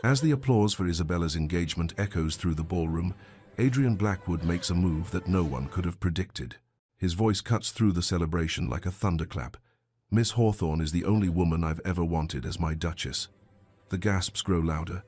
As the applause for Isabella's engagement echoes through the ballroom, Adrian Blackwood makes a move that no one could have predicted. His voice cuts through the celebration like a thunderclap. "Miss Hawthorne is the only woman I've ever wanted as my Duchess." The gasps grow louder.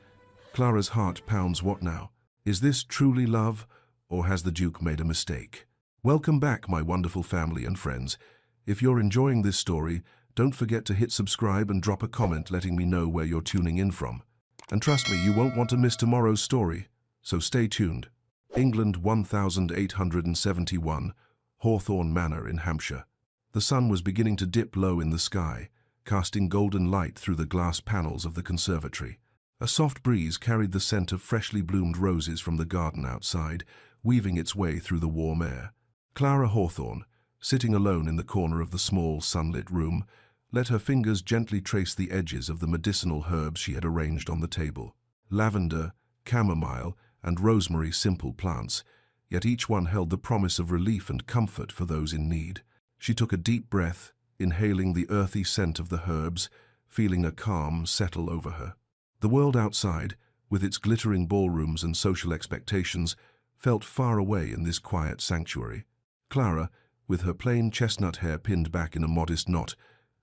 Clara's heart pounds. What now? Is this truly love, or has the Duke made a mistake? Welcome back, my wonderful family and friends. If you're enjoying this story, don't forget to hit subscribe and drop a comment letting me know where you're tuning in from. And trust me, you won't want to miss tomorrow's story, so stay tuned. England 1871, Hawthorne Manor in Hampshire. The sun was beginning to dip low in the sky, casting golden light through the glass panels of the conservatory. A soft breeze carried the scent of freshly bloomed roses from the garden outside, weaving its way through the warm air. Clara Hawthorne, sitting alone in the corner of the small, sunlit room, let her fingers gently trace the edges of the medicinal herbs she had arranged on the table. Lavender, chamomile, and rosemary, simple plants, yet each one held the promise of relief and comfort for those in need. She took a deep breath, inhaling the earthy scent of the herbs, feeling a calm settle over her. The world outside, with its glittering ballrooms and social expectations, felt far away in this quiet sanctuary. Clara, with her plain chestnut hair pinned back in a modest knot,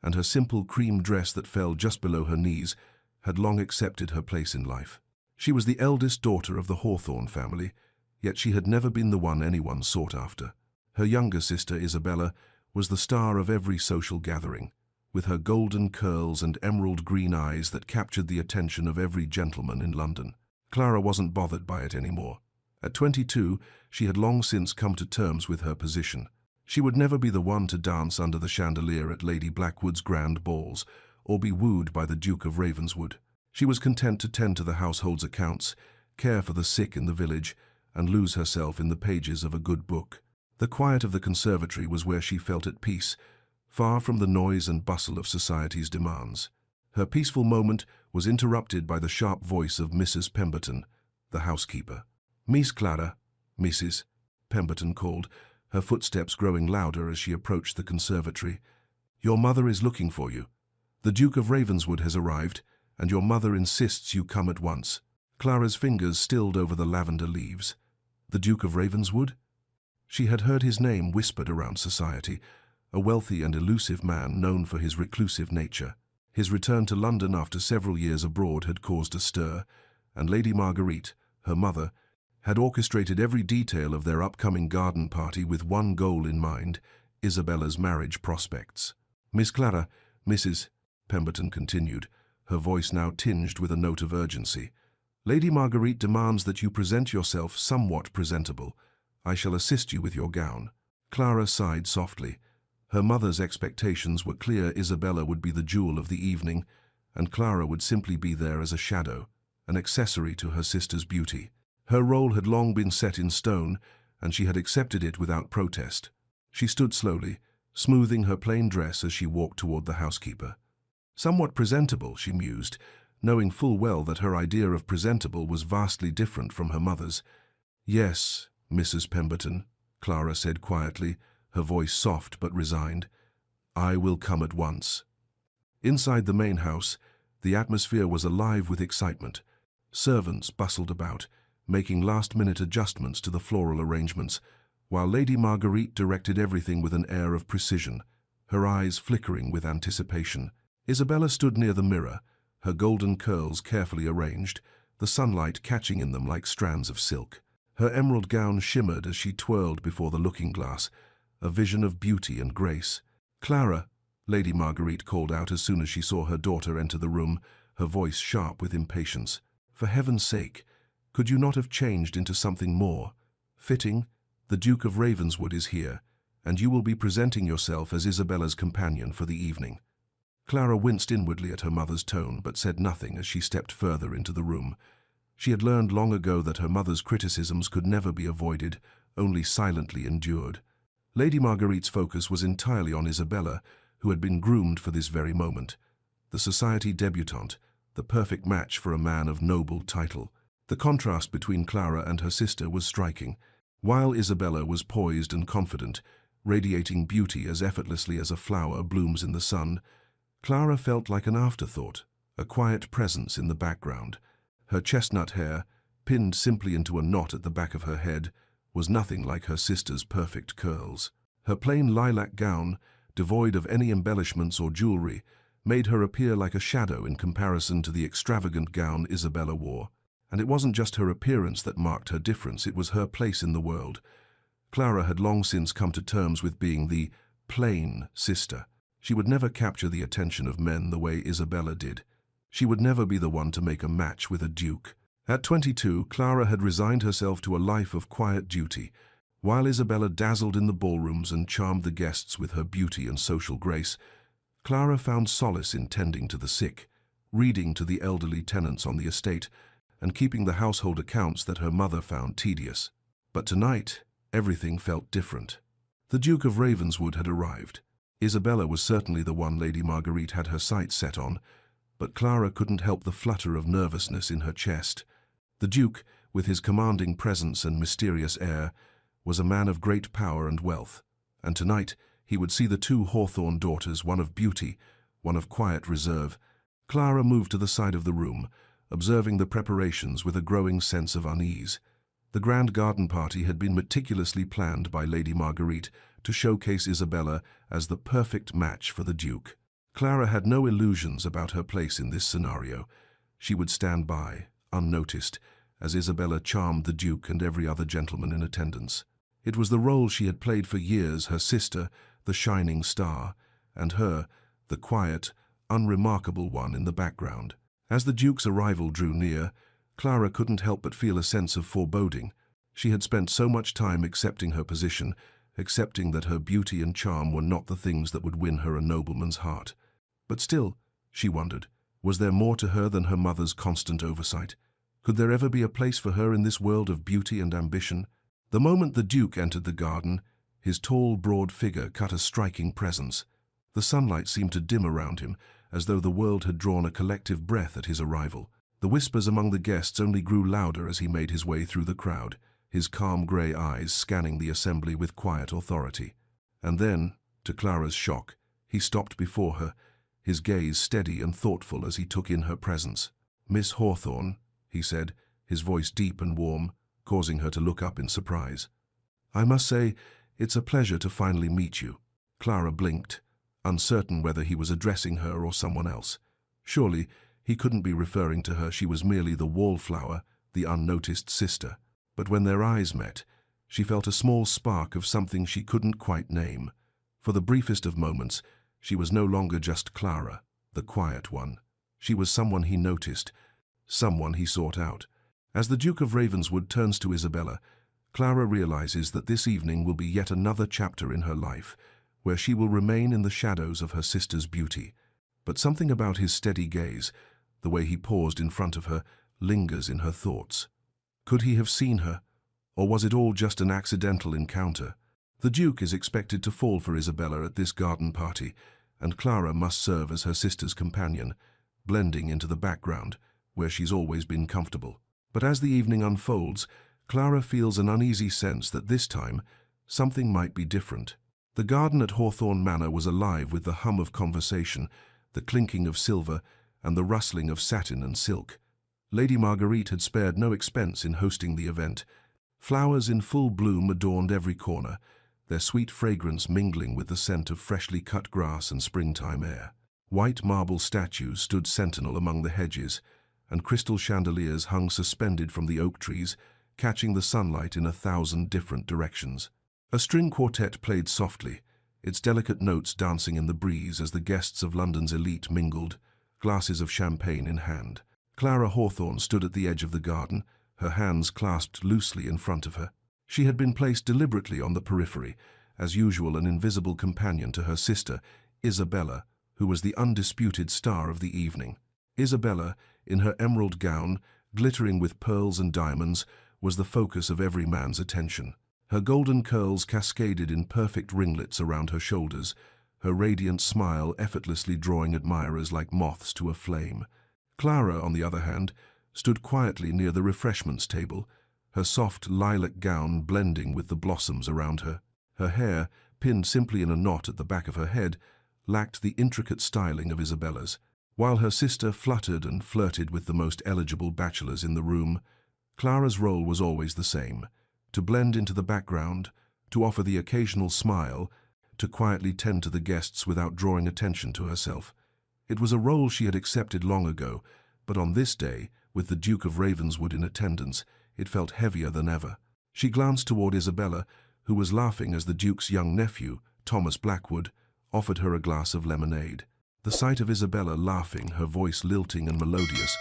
and her simple cream dress that fell just below her knees, had long accepted her place in life. She was the eldest daughter of the Hawthorne family, yet she had never been the one anyone sought after. Her younger sister, Isabella, was the star of every social gathering, with her golden curls and emerald green eyes that captured the attention of every gentleman in London. Clara wasn't bothered by it anymore. At 22, she had long since come to terms with her position. She would never be the one to dance under the chandelier at Lady Blackwood's grand balls, or be wooed by the Duke of Ravenswood. She was content to tend to the household's accounts, care for the sick in the village, and lose herself in the pages of a good book. The quiet of the conservatory was where she felt at peace, far from the noise and bustle of society's demands. Her peaceful moment was interrupted by the sharp voice of Mrs. Pemberton, the housekeeper. "Miss Clara," Mrs. Pemberton called, her footsteps growing louder as she approached the conservatory. "Your mother is looking for you. The Duke of Ravenswood has arrived, and your mother insists you come at once." Clara's fingers stilled over the lavender leaves. The Duke of Ravenswood? She had heard his name whispered around society, a wealthy and elusive man known for his reclusive nature. His return to London after several years abroad had caused a stir, and Lady Marguerite, her mother, had orchestrated every detail of their upcoming garden party with one goal in mind: Isabella's marriage prospects. "Miss Clara," Mrs. Pemberton continued, her voice now tinged with a note of urgency, "Lady Marguerite demands that you present yourself somewhat presentable. I shall assist you with your gown." Clara sighed softly. Her mother's expectations were clear. Isabella would be the jewel of the evening, and Clara would simply be there as a shadow, an accessory to her sister's beauty. Her role had long been set in stone, and she had accepted it without protest. She stood slowly, smoothing her plain dress as she walked toward the housekeeper. Somewhat presentable, she mused, knowing full well that her idea of presentable was vastly different from her mother's. "Yes, Mrs. Pemberton," Clara said quietly, her voice soft but resigned. "I will come at once." Inside the main house, the atmosphere was alive with excitement. Servants bustled about, making last-minute adjustments to the floral arrangements, while Lady Marguerite directed everything with an air of precision, her eyes flickering with anticipation. Isabella stood near the mirror, her golden curls carefully arranged, the sunlight catching in them like strands of silk. Her emerald gown shimmered as she twirled before the looking-glass, a vision of beauty and grace. "Clara," Lady Marguerite called out as soon as she saw her daughter enter the room, her voice sharp with impatience. "For heaven's sake, could you not have changed into something more fitting? The Duke of Ravenswood is here, and you will be presenting yourself as Isabella's companion for the evening." Clara winced inwardly at her mother's tone, but said nothing as she stepped further into the room. She had learned long ago that her mother's criticisms could never be avoided, only silently endured. Lady Marguerite's focus was entirely on Isabella, who had been groomed for this very moment. The society debutante, the perfect match for a man of noble title. The contrast between Clara and her sister was striking. While Isabella was poised and confident, radiating beauty as effortlessly as a flower blooms in the sun, Clara felt like an afterthought, a quiet presence in the background. Her chestnut hair, pinned simply into a knot at the back of her head, was nothing like her sister's perfect curls. Her plain lilac gown, devoid of any embellishments or jewelry, made her appear like a shadow in comparison to the extravagant gown Isabella wore. And it wasn't just her appearance that marked her difference, it was her place in the world. Clara had long since come to terms with being the plain sister. She would never capture the attention of men the way Isabella did. She would never be the one to make a match with a duke. At 22, Clara had resigned herself to a life of quiet duty. While Isabella dazzled in the ballrooms and charmed the guests with her beauty and social grace, Clara found solace in tending to the sick, reading to the elderly tenants on the estate, and keeping the household accounts that her mother found tedious. But tonight, everything felt different. The Duke of Ravenswood had arrived. Isabella was certainly the one Lady Marguerite had her sights set on, but Clara couldn't help the flutter of nervousness in her chest. The Duke, with his commanding presence and mysterious air, was a man of great power and wealth, and tonight he would see the two Hawthorne daughters, one of beauty, one of quiet reserve. Clara moved to the side of the room, observing the preparations with a growing sense of unease. The grand garden party had been meticulously planned by Lady Marguerite to showcase Isabella as the perfect match for the Duke. Clara had no illusions about her place in this scenario. She would stand by, unnoticed, as Isabella charmed the Duke and every other gentleman in attendance. It was the role she had played for years, her sister, the shining star, and her, the quiet, unremarkable one in the background. As the Duke's arrival drew near, Clara couldn't help but feel a sense of foreboding. She had spent so much time accepting her position, accepting that her beauty and charm were not the things that would win her a nobleman's heart. But still, she wondered, was there more to her than her mother's constant oversight? Could there ever be a place for her in this world of beauty and ambition? The moment the Duke entered the garden, his tall, broad figure cut a striking presence. The sunlight seemed to dim around him, as though the world had drawn a collective breath at his arrival. The whispers among the guests only grew louder as he made his way through the crowd, his calm grey eyes scanning the assembly with quiet authority. And then, to Clara's shock, he stopped before her, his gaze steady and thoughtful as he took in her presence. "Miss Hawthorne," he said, his voice deep and warm, causing her to look up in surprise. "I must say, it's a pleasure to finally meet you." Clara blinked, uncertain whether he was addressing her or someone else. Surely, he couldn't be referring to her. She was merely the wallflower, the unnoticed sister. But when their eyes met, she felt a small spark of something she couldn't quite name. For the briefest of moments, she was no longer just Clara, the quiet one. She was someone he noticed, someone he sought out. As the Duke of Ravenswood turns to Isabella, Clara realizes that this evening will be yet another chapter in her life, where she will remain in the shadows of her sister's beauty. But something about his steady gaze, the way he paused in front of her, lingers in her thoughts. Could he have seen her, or was it all just an accidental encounter? The Duke is expected to fall for Isabella at this garden party, and Clara must serve as her sister's companion, blending into the background, where she's always been comfortable. But as the evening unfolds, Clara feels an uneasy sense that this time, something might be different. The garden at Hawthorne Manor was alive with the hum of conversation, the clinking of silver, and the rustling of satin and silk. Lady Marguerite had spared no expense in hosting the event. Flowers in full bloom adorned every corner, their sweet fragrance mingling with the scent of freshly cut grass and springtime air. White marble statues stood sentinel among the hedges, and crystal chandeliers hung suspended from the oak trees, catching the sunlight in 1,000 different directions. A string quartet played softly, its delicate notes dancing in the breeze as the guests of London's elite mingled, glasses of champagne in hand. Clara Hawthorne stood at the edge of the garden, her hands clasped loosely in front of her. She had been placed deliberately on the periphery, as usual an invisible companion to her sister, Isabella, who was the undisputed star of the evening. Isabella, in her emerald gown, glittering with pearls and diamonds, was the focus of every man's attention. Her golden curls cascaded in perfect ringlets around her shoulders, her radiant smile effortlessly drawing admirers like moths to a flame. Clara, on the other hand, stood quietly near the refreshments table, her soft lilac gown blending with the blossoms around her. Her hair, pinned simply in a knot at the back of her head, lacked the intricate styling of Isabella's. While her sister fluttered and flirted with the most eligible bachelors in the room, Clara's role was always the same: to blend into the background, to offer the occasional smile, to quietly tend to the guests without drawing attention to herself. It was a role she had accepted long ago, but on this day, with the Duke of Ravenswood in attendance, it felt heavier than ever. She glanced toward Isabella, who was laughing as the Duke's young nephew, Thomas Blackwood, offered her a glass of lemonade. The sight of Isabella laughing, her voice lilting and melodious,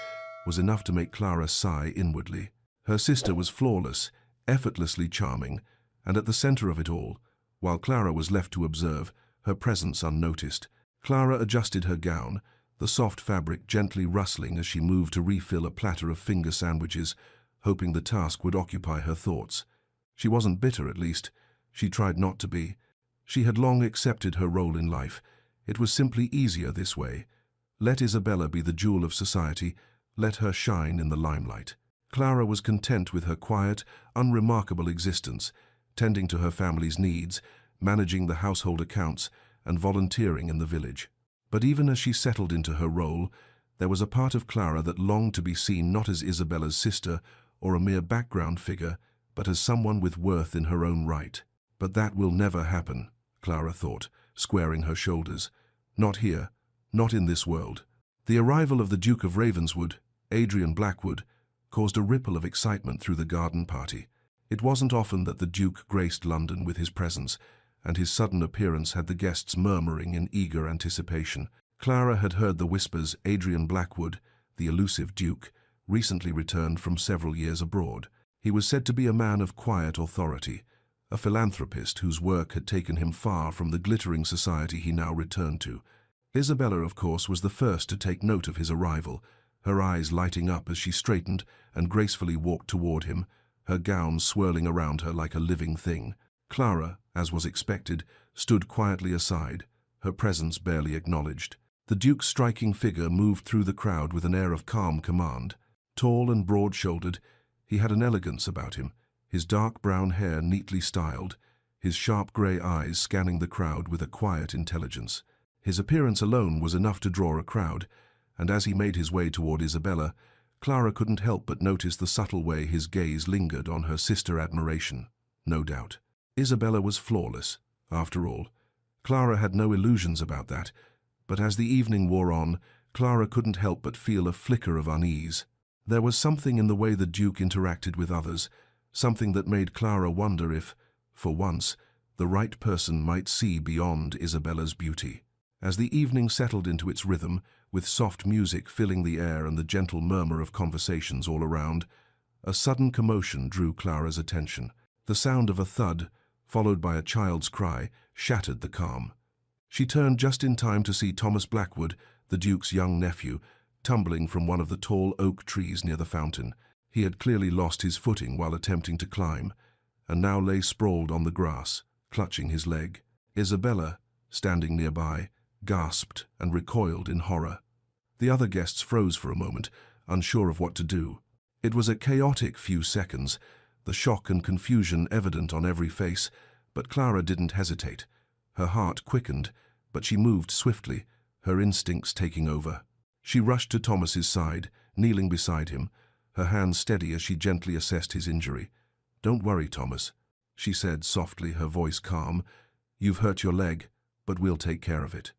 was enough to make Clara sigh inwardly. Her sister was flawless, effortlessly charming, and at the center of it all, while Clara was left to observe, her presence unnoticed. Clara adjusted her gown, the soft fabric gently rustling as she moved to refill a platter of finger sandwiches, hoping the task would occupy her thoughts. She wasn't bitter, at least. She tried not to be. She had long accepted her role in life. It was simply easier this way. Let Isabella be the jewel of society. Let her shine in the limelight. Clara was content with her quiet, unremarkable existence, tending to her family's needs, managing the household accounts, and volunteering in the village. But even as she settled into her role, there was a part of Clara that longed to be seen not as Isabella's sister or a mere background figure, but as someone with worth in her own right. But that will never happen, Clara thought, squaring her shoulders. Not here, not in this world. The arrival of the Duke of Ravenswood, Adrian Blackwood, caused a ripple of excitement through the garden party. It wasn't often that the Duke graced London with his presence, and his sudden appearance had the guests murmuring in eager anticipation. Clara had heard the whispers Adrian Blackwood, the elusive Duke, recently returned from several years abroad. He was said to be a man of quiet authority, a philanthropist whose work had taken him far from the glittering society he now returned to. Isabella, of course, was the first to take note of his arrival, her eyes lighting up as she straightened and gracefully walked toward him, her gown swirling around her like a living thing. Clara, as was expected, stood quietly aside, her presence barely acknowledged. The Duke's striking figure moved through the crowd with an air of calm command. Tall and broad-shouldered, he had an elegance about him, his dark brown hair neatly styled, his sharp grey eyes scanning the crowd with a quiet intelligence. His appearance alone was enough to draw a crowd, and as he made his way toward Isabella, Clara couldn't help but notice the subtle way his gaze lingered on her sister admiration. No doubt. Isabella was flawless, after all. Clara had no illusions about that, but as the evening wore on, Clara couldn't help but feel a flicker of unease. There was something in the way the Duke interacted with others, something that made Clara wonder if, for once, the right person might see beyond Isabella's beauty. As the evening settled into its rhythm, with soft music filling the air and the gentle murmur of conversations all around, a sudden commotion drew Clara's attention. The sound of a thud, followed by a child's cry, shattered the calm. She turned just in time to see Thomas Blackwood, the Duke's young nephew, tumbling from one of the tall oak trees near the fountain. He had clearly lost his footing while attempting to climb, and now lay sprawled on the grass, clutching his leg. Isabella, standing nearby, gasped and recoiled in horror. The other guests froze for a moment, unsure of what to do. It was a chaotic few seconds, the shock and confusion evident on every face, but Clara didn't hesitate. Her heart quickened, but she moved swiftly, her instincts taking over. She rushed to Thomas's side, kneeling beside him, her hands steady as she gently assessed his injury. "Don't worry, Thomas," she said softly, her voice calm. "You've hurt your leg, but we'll take care of it."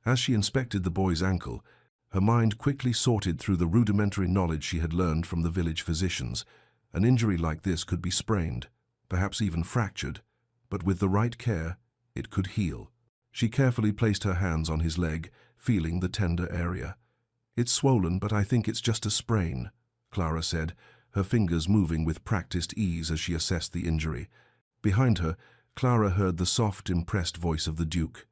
As she inspected the boy's ankle, her mind quickly sorted through the rudimentary knowledge she had learned from the village physicians. An injury like this could be sprained, perhaps even fractured, but with the right care, it could heal. She carefully placed her hands on his leg, feeling the tender area. "It's swollen, but I think it's just a sprain," Clara said, her fingers moving with practiced ease as she assessed the injury. Behind her, Clara heard the soft, impressed voice of the Duke.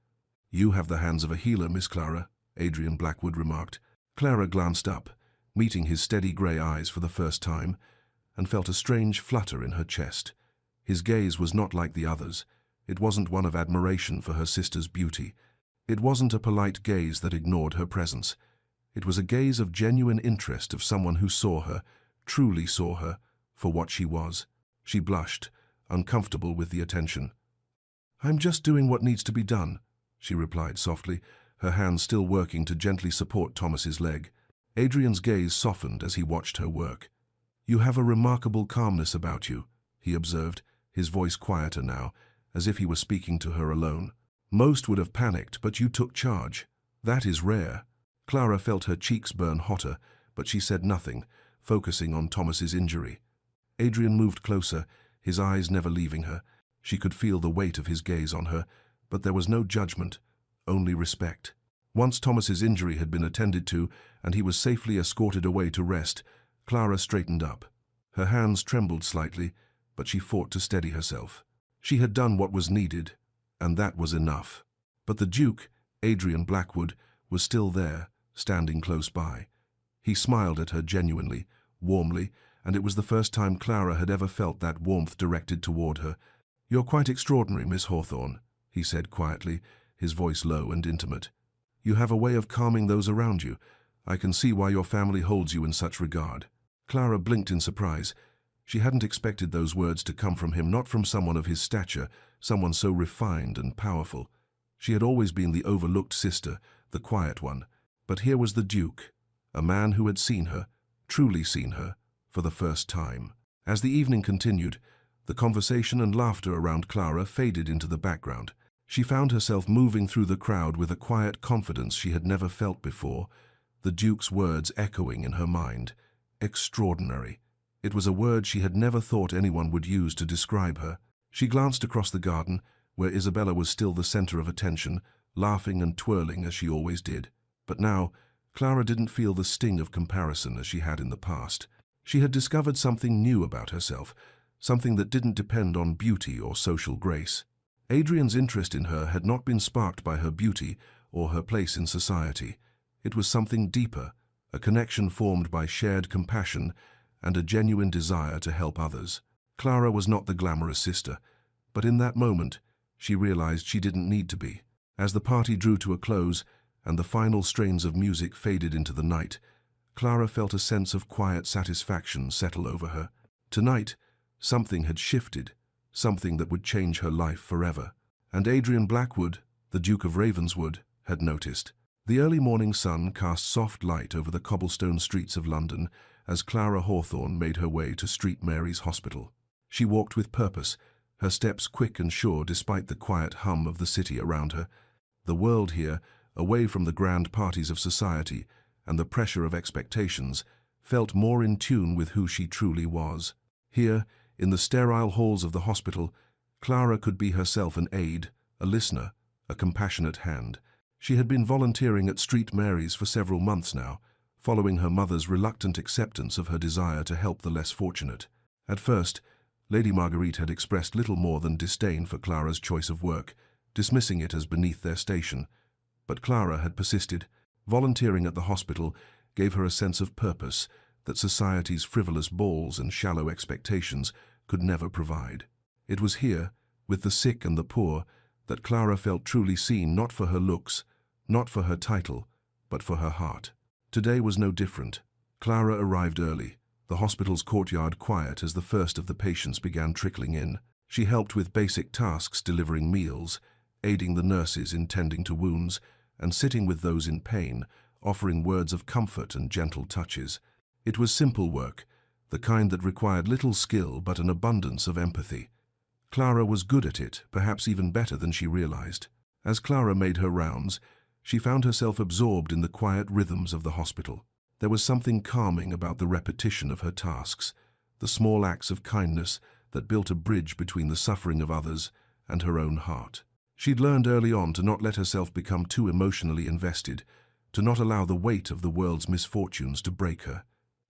"You have the hands of a healer, Miss Clara," Adrian Blackwood remarked. Clara glanced up, meeting his steady grey eyes for the first time, and felt a strange flutter in her chest. His gaze was not like the others. It wasn't one of admiration for her sister's beauty. It wasn't a polite gaze that ignored her presence. It was a gaze of genuine interest, of someone who saw her, truly saw her, for what she was. She blushed, uncomfortable with the attention. "I'm just doing what needs to be done," she replied softly, her hand still working to gently support Thomas's leg. Adrian's gaze softened as he watched her work. "You have a remarkable calmness about you," he observed, his voice quieter now, as if he were speaking to her alone. "Most would have panicked, but you took charge. That is rare." Clara felt her cheeks burn hotter, but she said nothing, focusing on Thomas's injury. Adrian moved closer, his eyes never leaving her. She could feel the weight of his gaze on her, but there was no judgment, only respect. Once Thomas's injury had been attended to, and he was safely escorted away to rest, Clara straightened up. Her hands trembled slightly, but she fought to steady herself. She had done what was needed, and that was enough. But the Duke, Adrian Blackwood, was still there, standing close by. He smiled at her genuinely, warmly, and it was the first time Clara had ever felt that warmth directed toward her. "You're quite extraordinary, Miss Hawthorne," he said quietly, his voice low and intimate. "You have a way of calming those around you. I can see why your family holds you in such regard." Clara blinked in surprise. She hadn't expected those words to come from him, not from someone of his stature, someone so refined and powerful. She had always been the overlooked sister, the quiet one. But here was the Duke, a man who had seen her, truly seen her, for the first time. As the evening continued, the conversation and laughter around Clara faded into the background. She found herself moving through the crowd with a quiet confidence she had never felt before, the Duke's words echoing in her mind. Extraordinary. It was a word she had never thought anyone would use to describe her. She glanced across the garden, where Isabella was still the center of attention, laughing and twirling as she always did. But now, Clara didn't feel the sting of comparison as she had in the past. She had discovered something new about herself, something that didn't depend on beauty or social grace. Adrian's interest in her had not been sparked by her beauty or her place in society. It was something deeper, a connection formed by shared compassion and a genuine desire to help others. Clara was not the glamorous sister, but in that moment, she realized she didn't need to be. As the party drew to a close and the final strains of music faded into the night, Clara felt a sense of quiet satisfaction settle over her. Tonight, something had shifted, something that would change her life forever. And Adrian Blackwood, the Duke of Ravenswood, had noticed. The early morning sun cast soft light over the cobblestone streets of London as Clara Hawthorne made her way to St. Mary's Hospital. She walked with purpose, her steps quick and sure despite the quiet hum of the city around her. The world here, away from the grand parties of society and the pressure of expectations, felt more in tune with who she truly was. Here, in the sterile halls of the hospital, Clara could be herself an aide, a listener, a compassionate hand. She had been volunteering at St. Mary's for several months now, following her mother's reluctant acceptance of her desire to help the less fortunate. At first, Lady Marguerite had expressed little more than disdain for Clara's choice of work, dismissing it as beneath their station. But Clara had persisted. Volunteering at the hospital gave her a sense of purpose that society's frivolous balls and shallow expectations could never provide. It was here, with the sick and the poor, that Clara felt truly seen, not for her looks, not for her title, but for her heart. Today was no different. Clara arrived early, the hospital's courtyard quiet as the first of the patients began trickling in. She helped with basic tasks, delivering meals, aiding the nurses in tending to wounds, and sitting with those in pain, offering words of comfort and gentle touches. It was simple work, the kind that required little skill but an abundance of empathy. Clara was good at it, perhaps even better than she realized. As Clara made her rounds, she found herself absorbed in the quiet rhythms of the hospital. There was something calming about the repetition of her tasks, the small acts of kindness that built a bridge between the suffering of others and her own heart. She'd learned early on to not let herself become too emotionally invested, to not allow the weight of the world's misfortunes to break her.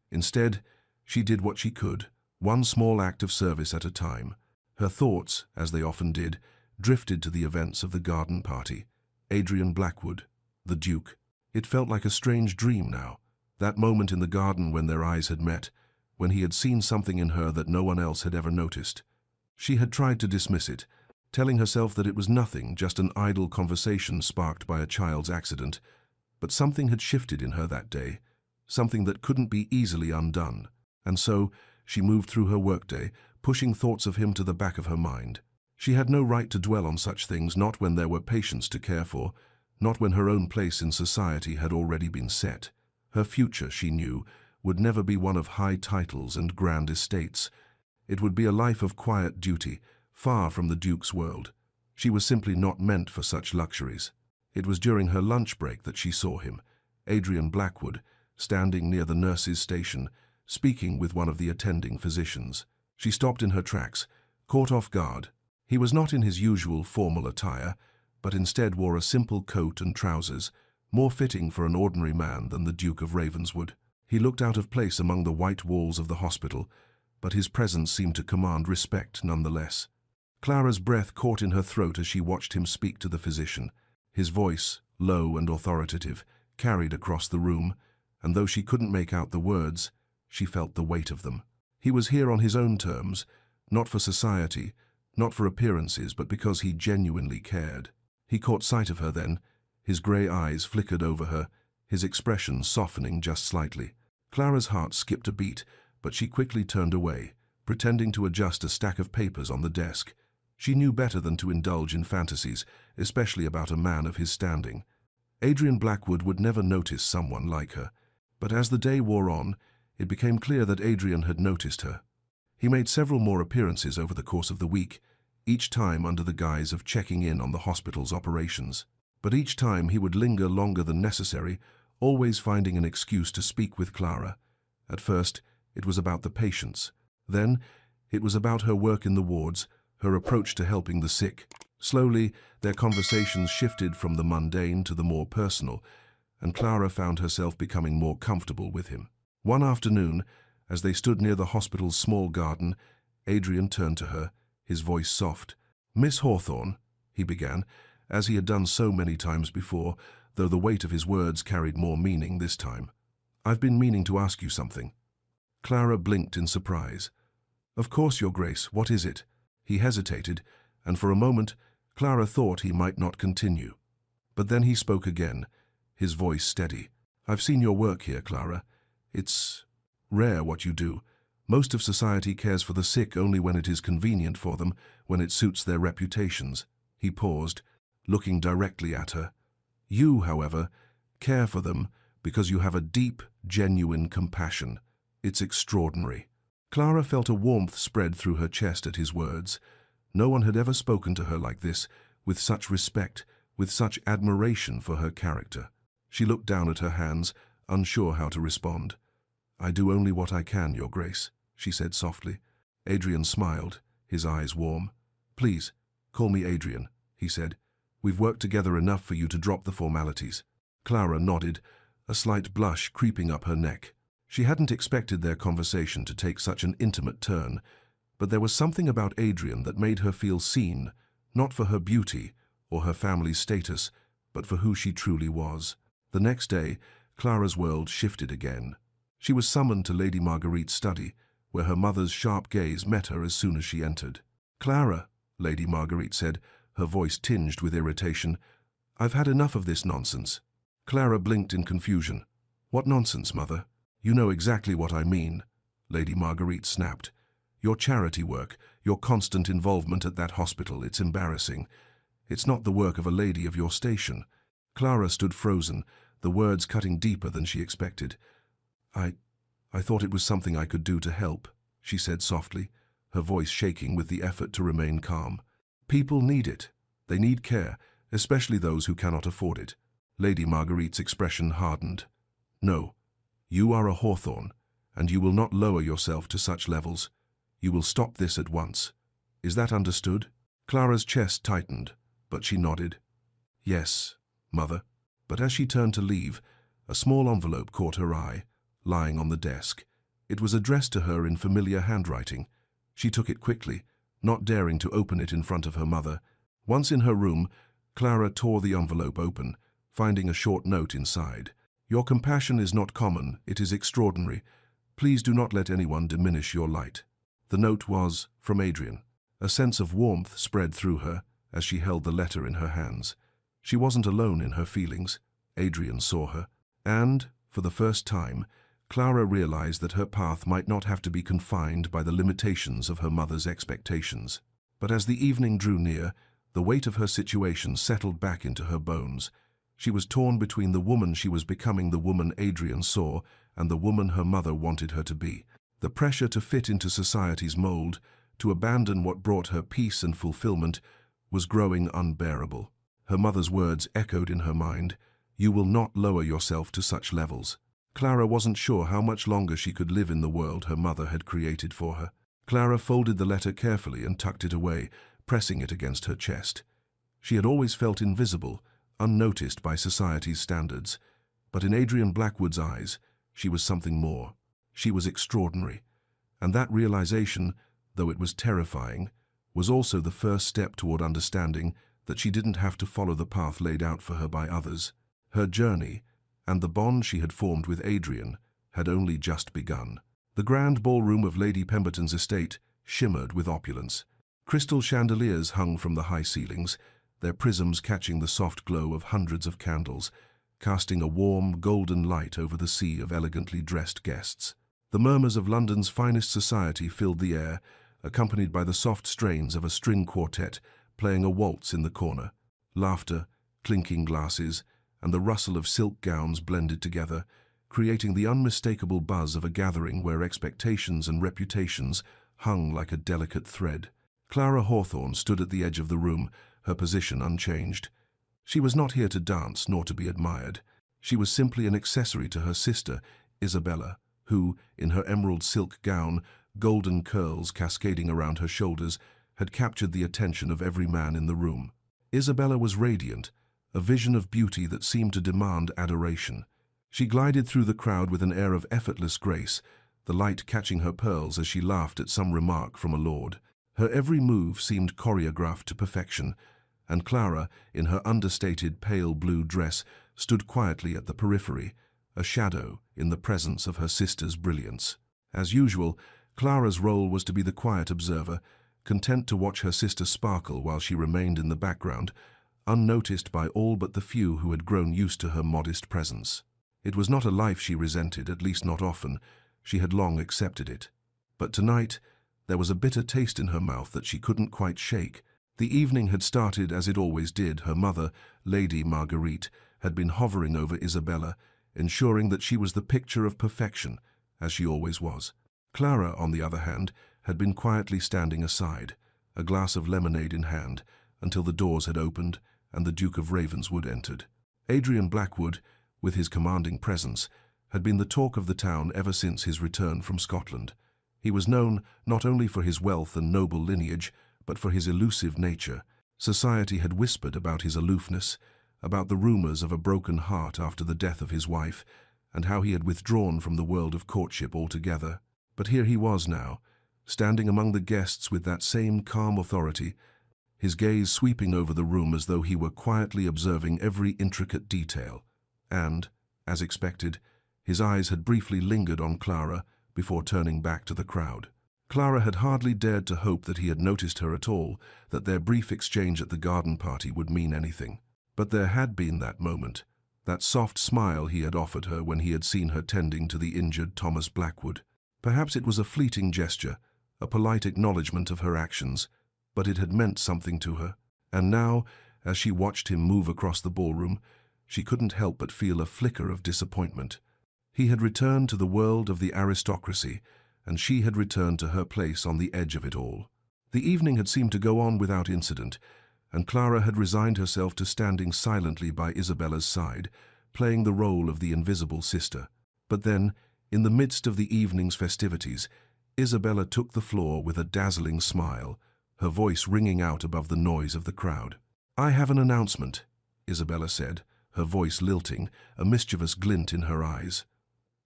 Instead, she did what she could, one small act of service at a time. Her thoughts, as they often did, drifted to the events of the garden party. Adrian Blackwood, the Duke. It felt like a strange dream now, that moment in the garden when their eyes had met, when he had seen something in her that no one else had ever noticed. She had tried to dismiss it, telling herself that it was nothing, just an idle conversation sparked by a child's accident. But something had shifted in her that day, something that couldn't be easily undone. And so, she moved through her workday, pushing thoughts of him to the back of her mind. She had no right to dwell on such things, not when there were patients to care for, Not when her own place in society had already been set. Her future, she knew, would never be one of high titles and grand estates. It would be a life of quiet duty, far from the Duke's world. She was simply not meant for such luxuries. It was during her lunch break that she saw him, Adrian Blackwood, standing near the nurse's station, speaking with one of the attending physicians. She stopped in her tracks, caught off guard. He was not in his usual formal attire, but instead wore a simple coat and trousers, more fitting for an ordinary man than the Duke of Ravenswood. He looked out of place among the white walls of the hospital, but his presence seemed to command respect nonetheless. Clara's breath caught in her throat as she watched him speak to the physician. His voice, low and authoritative, carried across the room, and though she couldn't make out the words, she felt the weight of them. He was here on his own terms, not for society, not for appearances, but because he genuinely cared. He caught sight of her then. His grey eyes flickered over her, his expression softening just slightly. Clara's heart skipped a beat, but she quickly turned away, pretending to adjust a stack of papers on the desk. She knew better than to indulge in fantasies, especially about a man of his standing. Adrian Blackwood would never notice someone like her. But as the day wore on, it became clear that Adrian had noticed her. He made several more appearances over the course of the week, each time under the guise of checking in on the hospital's operations. But each time he would linger longer than necessary, always finding an excuse to speak with Clara. At first, it was about the patients. Then, it was about her work in the wards, her approach to helping the sick. Slowly, their conversations shifted from the mundane to the more personal, and Clara found herself becoming more comfortable with him. One afternoon, as they stood near the hospital's small garden, Adrian turned to her, his voice soft. "Miss Hawthorne," he began, as he had done so many times before, though the weight of his words carried more meaning this time. "I've been meaning to ask you something." Clara blinked in surprise. "Of course, Your Grace, what is it?" He hesitated, and for a moment Clara thought he might not continue. But then he spoke again, his voice steady. "I've seen your work here, Clara. It's rare what you do. Most of society cares for the sick only when it is convenient for them, when it suits their reputations." He paused, looking directly at her. "You, however, care for them because you have a deep, genuine compassion. It's extraordinary." Clara felt a warmth spread through her chest at his words. No one had ever spoken to her like this, with such respect, with such admiration for her character. She looked down at her hands, unsure how to respond. "I do only what I can, Your Grace," she said softly. Adrian smiled, his eyes warm. "Please, call me Adrian," he said. "We've worked together enough for you to drop the formalities." Clara nodded, a slight blush creeping up her neck. She hadn't expected their conversation to take such an intimate turn, but there was something about Adrian that made her feel seen, not for her beauty or her family's status, but for who she truly was. The next day, Clara's world shifted again. She was summoned to Lady Marguerite's study, where her mother's sharp gaze met her as soon as she entered. "Clara," Lady Marguerite said, her voice tinged with irritation, "I've had enough of this nonsense." Clara blinked in confusion. "What nonsense, Mother?" "You know exactly what I mean," Lady Marguerite snapped. "Your charity work, your constant involvement at that hospital, it's embarrassing. It's not the work of a lady of your station." Clara stood frozen, the words cutting deeper than she expected. I thought it was something I could do to help," she said softly, her voice shaking with the effort to remain calm. "People need it. They need care, especially those who cannot afford it." Lady Marguerite's expression hardened. "No, you are a Hawthorne, and you will not lower yourself to such levels. You will stop this at once. Is that understood?" Clara's chest tightened, but she nodded. "Yes, Mother." But as she turned to leave, a small envelope caught her eye, lying on the desk. It was addressed to her in familiar handwriting. She took it quickly, not daring to open it in front of her mother. Once in her room, Clara tore the envelope open, finding a short note inside. "Your compassion is not common, it is extraordinary. Please do not let anyone diminish your light." The note was from Adrian. A sense of warmth spread through her as she held the letter in her hands. She wasn't alone in her feelings. Adrian saw her. And, for the first time, Clara realized that her path might not have to be confined by the limitations of her mother's expectations. But as the evening drew near, the weight of her situation settled back into her bones. She was torn between the woman she was becoming, the woman Adrian saw, and the woman her mother wanted her to be. The pressure to fit into society's mold, to abandon what brought her peace and fulfillment, was growing unbearable. Her mother's words echoed in her mind, "You will not lower yourself to such levels." Clara wasn't sure how much longer she could live in the world her mother had created for her. Clara folded the letter carefully and tucked it away, pressing it against her chest. She had always felt invisible, unnoticed by society's standards, but in Adrian Blackwood's eyes, she was something more. She was extraordinary, and that realization, though it was terrifying, was also the first step toward understanding that she didn't have to follow the path laid out for her by others. Her journey, and the bond she had formed with Adrian, had only just begun. The grand ballroom of Lady Pemberton's estate shimmered with opulence. Crystal chandeliers hung from the high ceilings, their prisms catching the soft glow of hundreds of candles, casting a warm, golden light over the sea of elegantly dressed guests. The murmurs of London's finest society filled the air, accompanied by the soft strains of a string quartet playing a waltz in the corner. Laughter, clinking glasses, and the rustle of silk gowns blended together, creating the unmistakable buzz of a gathering where expectations and reputations hung like a delicate thread. Clara Hawthorne stood at the edge of the room, her position unchanged. She was not here to dance nor to be admired. She was simply an accessory to her sister, Isabella, who, in her emerald silk gown, golden curls cascading around her shoulders, had captured the attention of every man in the room. Isabella was radiant, a vision of beauty that seemed to demand adoration. She glided through the crowd with an air of effortless grace, the light catching her pearls as she laughed at some remark from a lord. Her every move seemed choreographed to perfection, and Clara, in her understated pale blue dress, stood quietly at the periphery, a shadow in the presence of her sister's brilliance. As usual, Clara's role was to be the quiet observer, content to watch her sister sparkle while she remained in the background, unnoticed by all but the few who had grown used to her modest presence. It was not a life she resented, at least not often. She had long accepted it. But tonight, there was a bitter taste in her mouth that she couldn't quite shake. The evening had started as it always did. Her mother, Lady Marguerite, had been hovering over Isabella, ensuring that she was the picture of perfection, as she always was. Clara, on the other hand, had been quietly standing aside, a glass of lemonade in hand, until the doors had opened and the Duke of Ravenswood entered. Adrian Blackwood, with his commanding presence, had been the talk of the town ever since his return from Scotland. He was known not only for his wealth and noble lineage, but for his elusive nature. Society had whispered about his aloofness, about the rumors of a broken heart after the death of his wife, and how he had withdrawn from the world of courtship altogether. But here he was now, standing among the guests with that same calm authority, his gaze sweeping over the room as though he were quietly observing every intricate detail. And, as expected, his eyes had briefly lingered on Clara before turning back to the crowd. Clara had hardly dared to hope that he had noticed her at all, that their brief exchange at the garden party would mean anything. But there had been that moment, that soft smile he had offered her when he had seen her tending to the injured Thomas Blackwood. Perhaps it was a fleeting gesture, a polite acknowledgement of her actions, but it had meant something to her. And now, as she watched him move across the ballroom, she couldn't help but feel a flicker of disappointment. He had returned to the world of the aristocracy, and she had returned to her place on the edge of it all. The evening had seemed to go on without incident, and Clara had resigned herself to standing silently by Isabella's side, playing the role of the invisible sister. But then, in the midst of the evening's festivities, Isabella took the floor with a dazzling smile, her voice ringing out above the noise of the crowd. "I have an announcement," Isabella said, her voice lilting, a mischievous glint in her eyes.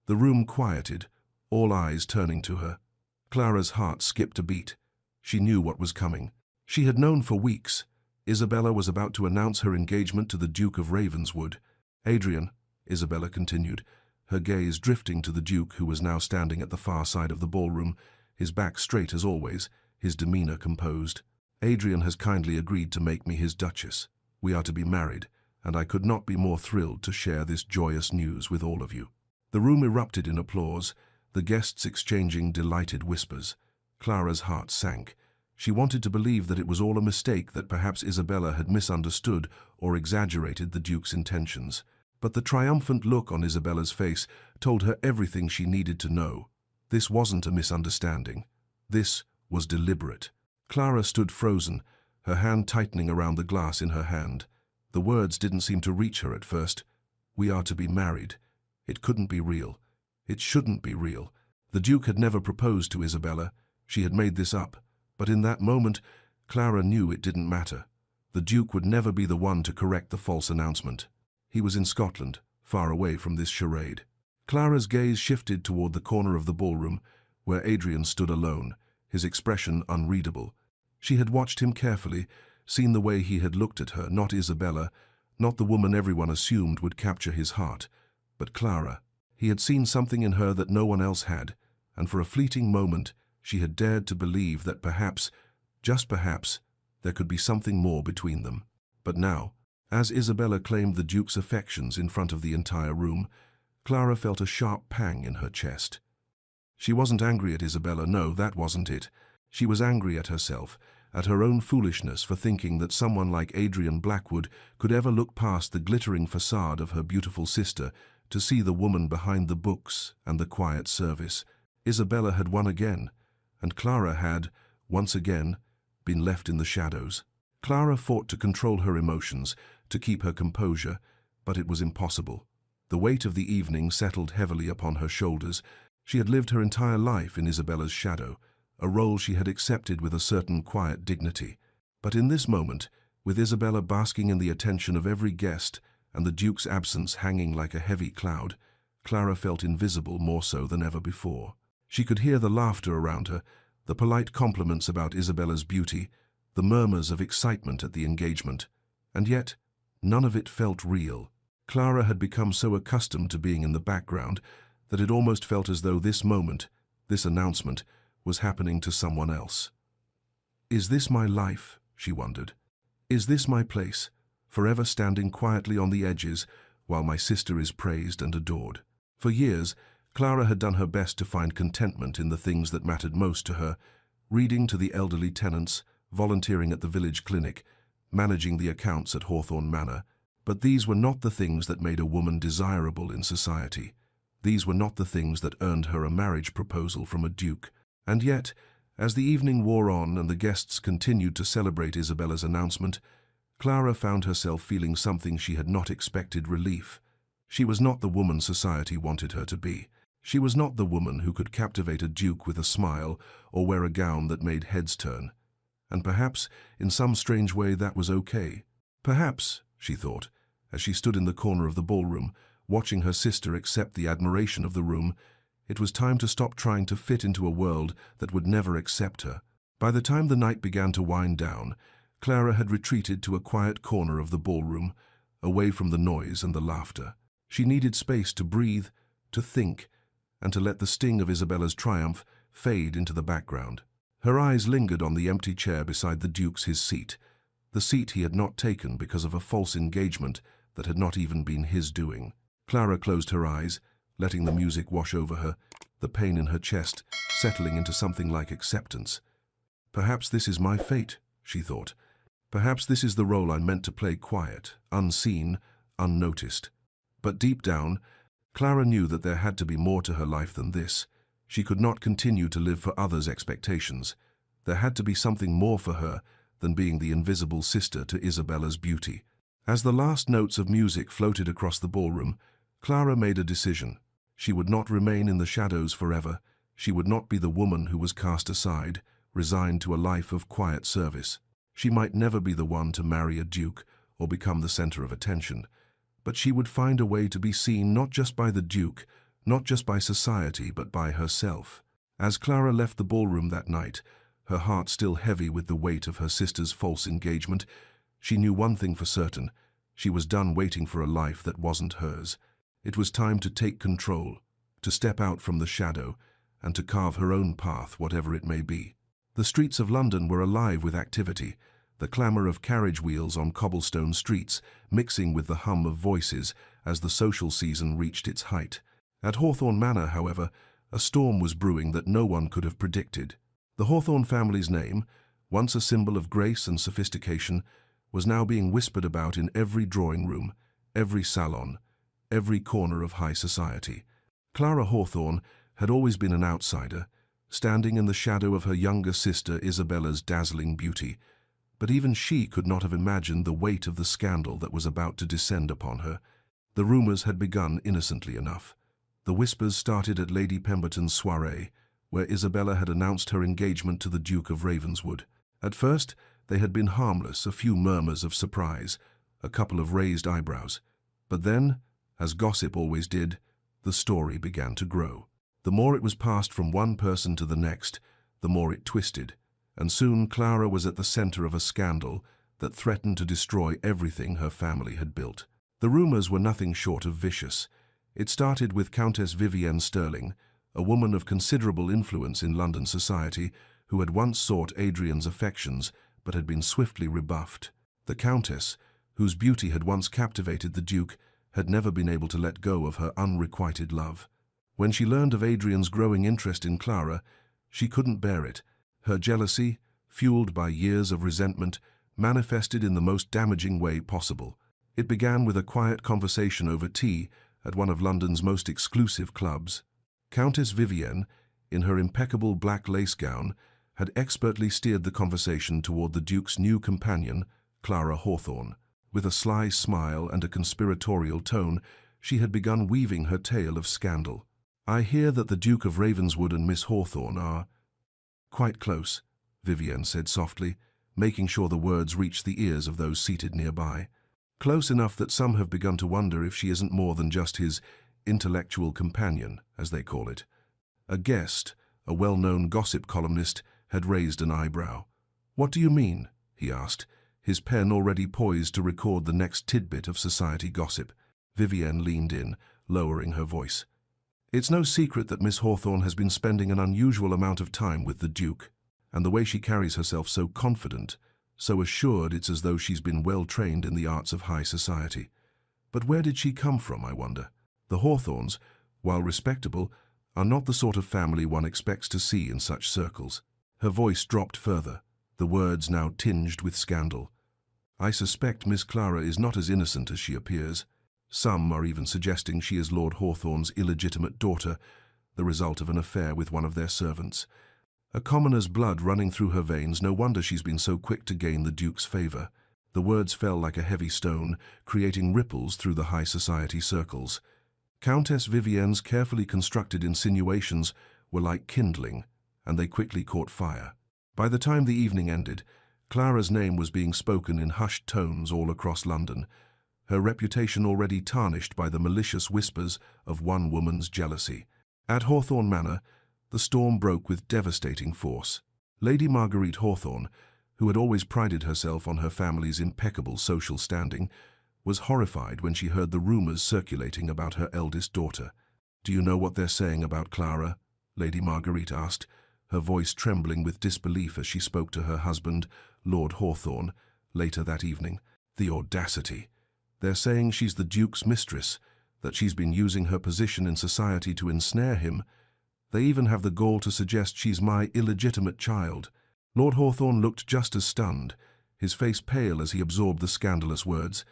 The room quieted, all eyes turning to her. Clara's heart skipped a beat. She knew what was coming. She had known for weeks. Isabella was about to announce her engagement to the Duke of Ravenswood. "Adrian," Isabella continued, her gaze drifting to the Duke, who was now standing at the far side of the ballroom, his back straight as always, his demeanor composed. "Adrian has kindly agreed to make me his Duchess. We are to be married, and I could not be more thrilled to share this joyous news with all of you." The room erupted in applause, the guests exchanging delighted whispers. Clara's heart sank. She wanted to believe that it was all a mistake, that perhaps Isabella had misunderstood or exaggerated the Duke's intentions. But the triumphant look on Isabella's face told her everything she needed to know. This wasn't a misunderstanding. This was deliberate. Clara stood frozen, her hand tightening around the glass in her hand. The words didn't seem to reach her at first. We are to be married. It couldn't be real. It shouldn't be real. The Duke had never proposed to Isabella. She had made this up. But in that moment, Clara knew it didn't matter. The Duke would never be the one to correct the false announcement. He was in Scotland, far away from this charade. Clara's gaze shifted toward the corner of the ballroom, where Adrian stood alone, his expression unreadable. She had watched him carefully, seen the way he had looked at her, not Isabella, not the woman everyone assumed would capture his heart, but Clara. He had seen something in her that no one else had, and for a fleeting moment she had dared to believe that perhaps, just perhaps, there could be something more between them. But now, as Isabella claimed the Duke's affections in front of the entire room, Clara felt a sharp pang in her chest. She wasn't angry at Isabella, no, that wasn't it. She was angry at herself, at her own foolishness for thinking that someone like Adrian Blackwood could ever look past the glittering facade of her beautiful sister to see the woman behind the books and the quiet service. Isabella had won again, and Clara had, once again, been left in the shadows. Clara fought to control her emotions, to keep her composure, but it was impossible. The weight of the evening settled heavily upon her shoulders. She had lived her entire life in Isabella's shadow, a role she had accepted with a certain quiet dignity. But in this moment, with Isabella basking in the attention of every guest and the Duke's absence hanging like a heavy cloud, Clara felt invisible more so than ever before. She could hear the laughter around her, the polite compliments about Isabella's beauty, the murmurs of excitement at the engagement, and yet none of it felt real. Clara had become so accustomed to being in the background that it almost felt as though this moment, this announcement, was happening to someone else. Is this my life? She wondered. Is this my place, forever standing quietly on the edges while my sister is praised and adored? For years, Clara had done her best to find contentment in the things that mattered most to her, reading to the elderly tenants, volunteering at the village clinic, managing the accounts at Hawthorne Manor. But these were not the things that made a woman desirable in society. These were not the things that earned her a marriage proposal from a duke. And yet, as the evening wore on and the guests continued to celebrate Isabella's announcement, Clara found herself feeling something she had not expected: relief. She was not the woman society wanted her to be. She was not the woman who could captivate a duke with a smile or wear a gown that made heads turn. And perhaps, in some strange way, that was okay. Perhaps, she thought, as she stood in the corner of the ballroom, watching her sister accept the admiration of the room, it was time to stop trying to fit into a world that would never accept her. By the time the night began to wind down, Clara had retreated to a quiet corner of the ballroom, away from the noise and the laughter. She needed space to breathe, to think, and to let the sting of Isabella's triumph fade into the background. Her eyes lingered on the empty chair beside the Duke's seat, the seat he had not taken because of a false engagement that had not even been his doing. Clara closed her eyes, letting the music wash over her, the pain in her chest settling into something like acceptance. Perhaps this is my fate, she thought. Perhaps this is the role I'm meant to play: quiet, unseen, unnoticed. But deep down, Clara knew that there had to be more to her life than this. She could not continue to live for others' expectations. There had to be something more for her than being the invisible sister to Isabella's beauty. As the last notes of music floated across the ballroom, Clara made a decision. She would not remain in the shadows forever. She would not be the woman who was cast aside, resigned to a life of quiet service. She might never be the one to marry a duke or become the center of attention, but she would find a way to be seen not just by the duke, not just by society, but by herself. As Clara left the ballroom that night, her heart still heavy with the weight of her sister's false engagement, she knew one thing for certain: she was done waiting for a life that wasn't hers. It was time to take control, to step out from the shadow, and to carve her own path, whatever it may be. The streets of London were alive with activity, the clamour of carriage wheels on cobblestone streets mixing with the hum of voices as the social season reached its height. At Hawthorne Manor, however, a storm was brewing that no one could have predicted. The Hawthorne family's name, once a symbol of grace and sophistication, was now being whispered about in every drawing room, every salon, every corner of high society. Clara Hawthorne had always been an outsider, standing in the shadow of her younger sister Isabella's dazzling beauty, but even she could not have imagined the weight of the scandal that was about to descend upon her. The rumors had begun innocently enough. The whispers started at Lady Pemberton's soirée, where Isabella had announced her engagement to the Duke of Ravenswood. At first, they had been harmless, a few murmurs of surprise, a couple of raised eyebrows. But then, as gossip always did, the story began to grow. The more it was passed from one person to the next, the more it twisted, and soon Clara was at the center of a scandal that threatened to destroy everything her family had built. The rumors were nothing short of vicious. It started with Countess Vivienne Sterling, a woman of considerable influence in London society who had once sought Adrian's affections but had been swiftly rebuffed. The Countess, whose beauty had once captivated the Duke, had never been able to let go of her unrequited love. When she learned of Adrian's growing interest in Clara, she couldn't bear it. Her jealousy, fueled by years of resentment, manifested in the most damaging way possible. It began with a quiet conversation over tea at one of London's most exclusive clubs. Countess Vivienne, in her impeccable black lace gown, had expertly steered the conversation toward the Duke's new companion, Clara Hawthorne. With a sly smile and a conspiratorial tone, she had begun weaving her tale of scandal. "I hear that the Duke of Ravenswood and Miss Hawthorne are quite close," Vivienne said softly, making sure the words reached the ears of those seated nearby. "Close enough that some have begun to wonder if she isn't more than just his intellectual companion, as they call it." A guest, a well-known gossip columnist, had raised an eyebrow. "What do you mean?" he asked, his pen already poised to record the next tidbit of society gossip. Vivienne leaned in, lowering her voice. "It's no secret that Miss Hawthorne has been spending an unusual amount of time with the Duke, and the way she carries herself so confident, so assured, it's as though she's been well trained in the arts of high society. But where did she come from, I wonder? The Hawthornes, while respectable, are not the sort of family one expects to see in such circles." Her voice dropped further, the words now tinged with scandal. "I suspect Miss Clara is not as innocent as she appears. Some are even suggesting she is Lord Hawthorne's illegitimate daughter, the result of an affair with one of their servants. A commoner's blood running through her veins, no wonder she's been so quick to gain the Duke's favor." The words fell like a heavy stone, creating ripples through the high society circles. Countess Vivienne's carefully constructed insinuations were like kindling, and they quickly caught fire. By the time the evening ended, Clara's name was being spoken in hushed tones all across London, her reputation already tarnished by the malicious whispers of one woman's jealousy. At Hawthorne Manor, the storm broke with devastating force. Lady Marguerite Hawthorne, who had always prided herself on her family's impeccable social standing, was horrified when she heard the rumors circulating about her eldest daughter. "Do you know what they're saying about Clara?" Lady Marguerite asked, her voice trembling with disbelief as she spoke to her husband, Lord Hawthorne, later that evening. "The audacity! They're saying she's the Duke's mistress, that she's been using her position in society to ensnare him. They even have the gall to suggest she's my illegitimate child." Lord Hawthorne looked just as stunned, his face pale as he absorbed the scandalous words.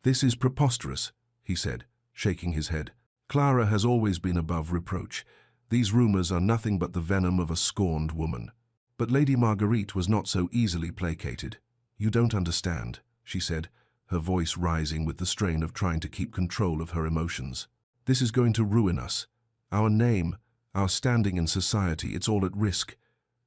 "This is preposterous," he said, shaking his head. "Clara has always been above reproach. These rumors are nothing but the venom of a scorned woman." But Lady Marguerite was not so easily placated. "You don't understand," she said, her voice rising with the strain of trying to keep control of her emotions. "This is going to ruin us. Our name, our standing in society, it's all at risk.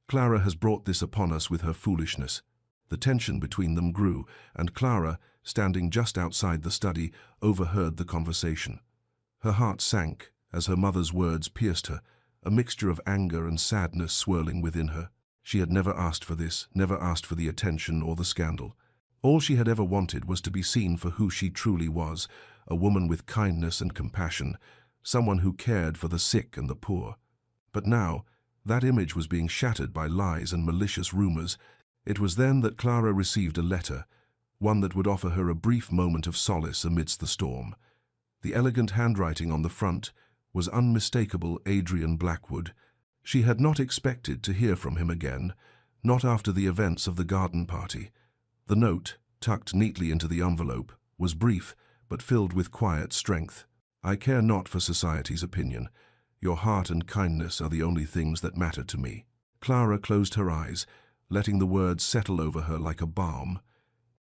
Clara has brought this upon us with her foolishness." The tension between them grew, and Clara, standing just outside the study, overheard the conversation. Her heart sank as her mother's words pierced her, a mixture of anger and sadness swirling within her. She had never asked for this, never asked for the attention or the scandal. All she had ever wanted was to be seen for who she truly was, a woman with kindness and compassion, someone who cared for the sick and the poor. But now, that image was being shattered by lies and malicious rumors. It was then that Clara received a letter, one that would offer her a brief moment of solace amidst the storm. The elegant handwriting on the front was unmistakable Adrian Blackwood. She had not expected to hear from him again, Not after the events of the garden party. The note, tucked neatly into the envelope, was brief, but filled with quiet strength. I care not for society's opinion. Your heart and kindness are the only things that matter to me. Clara closed her eyes, letting the words settle over her like a balm.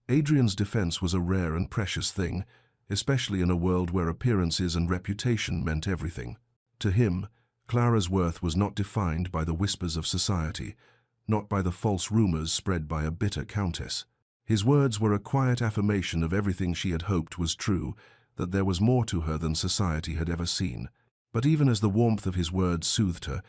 Adrian's defense was a rare and precious thing, especially in a world where appearances and reputation meant everything. To him, Clara's worth was not defined by the whispers of society, not by the false rumors spread by a bitter countess. His words were a quiet affirmation of everything she had hoped was true, that there was more to her than society had ever seen. But even as the warmth of his words soothed her,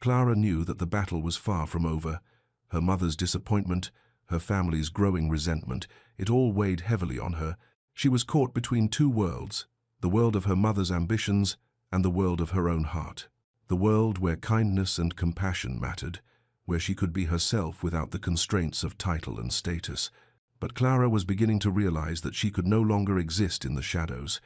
Clara knew that the battle was far from over. Her mother's disappointment, her family's growing resentment, it all weighed heavily on her. She was caught between two worlds, the world of her mother's ambitions and the world of her own heart. The world where kindness and compassion mattered, where she could be herself without the constraints of title and status. But Clara was beginning to realize that she could no longer exist in the shadows.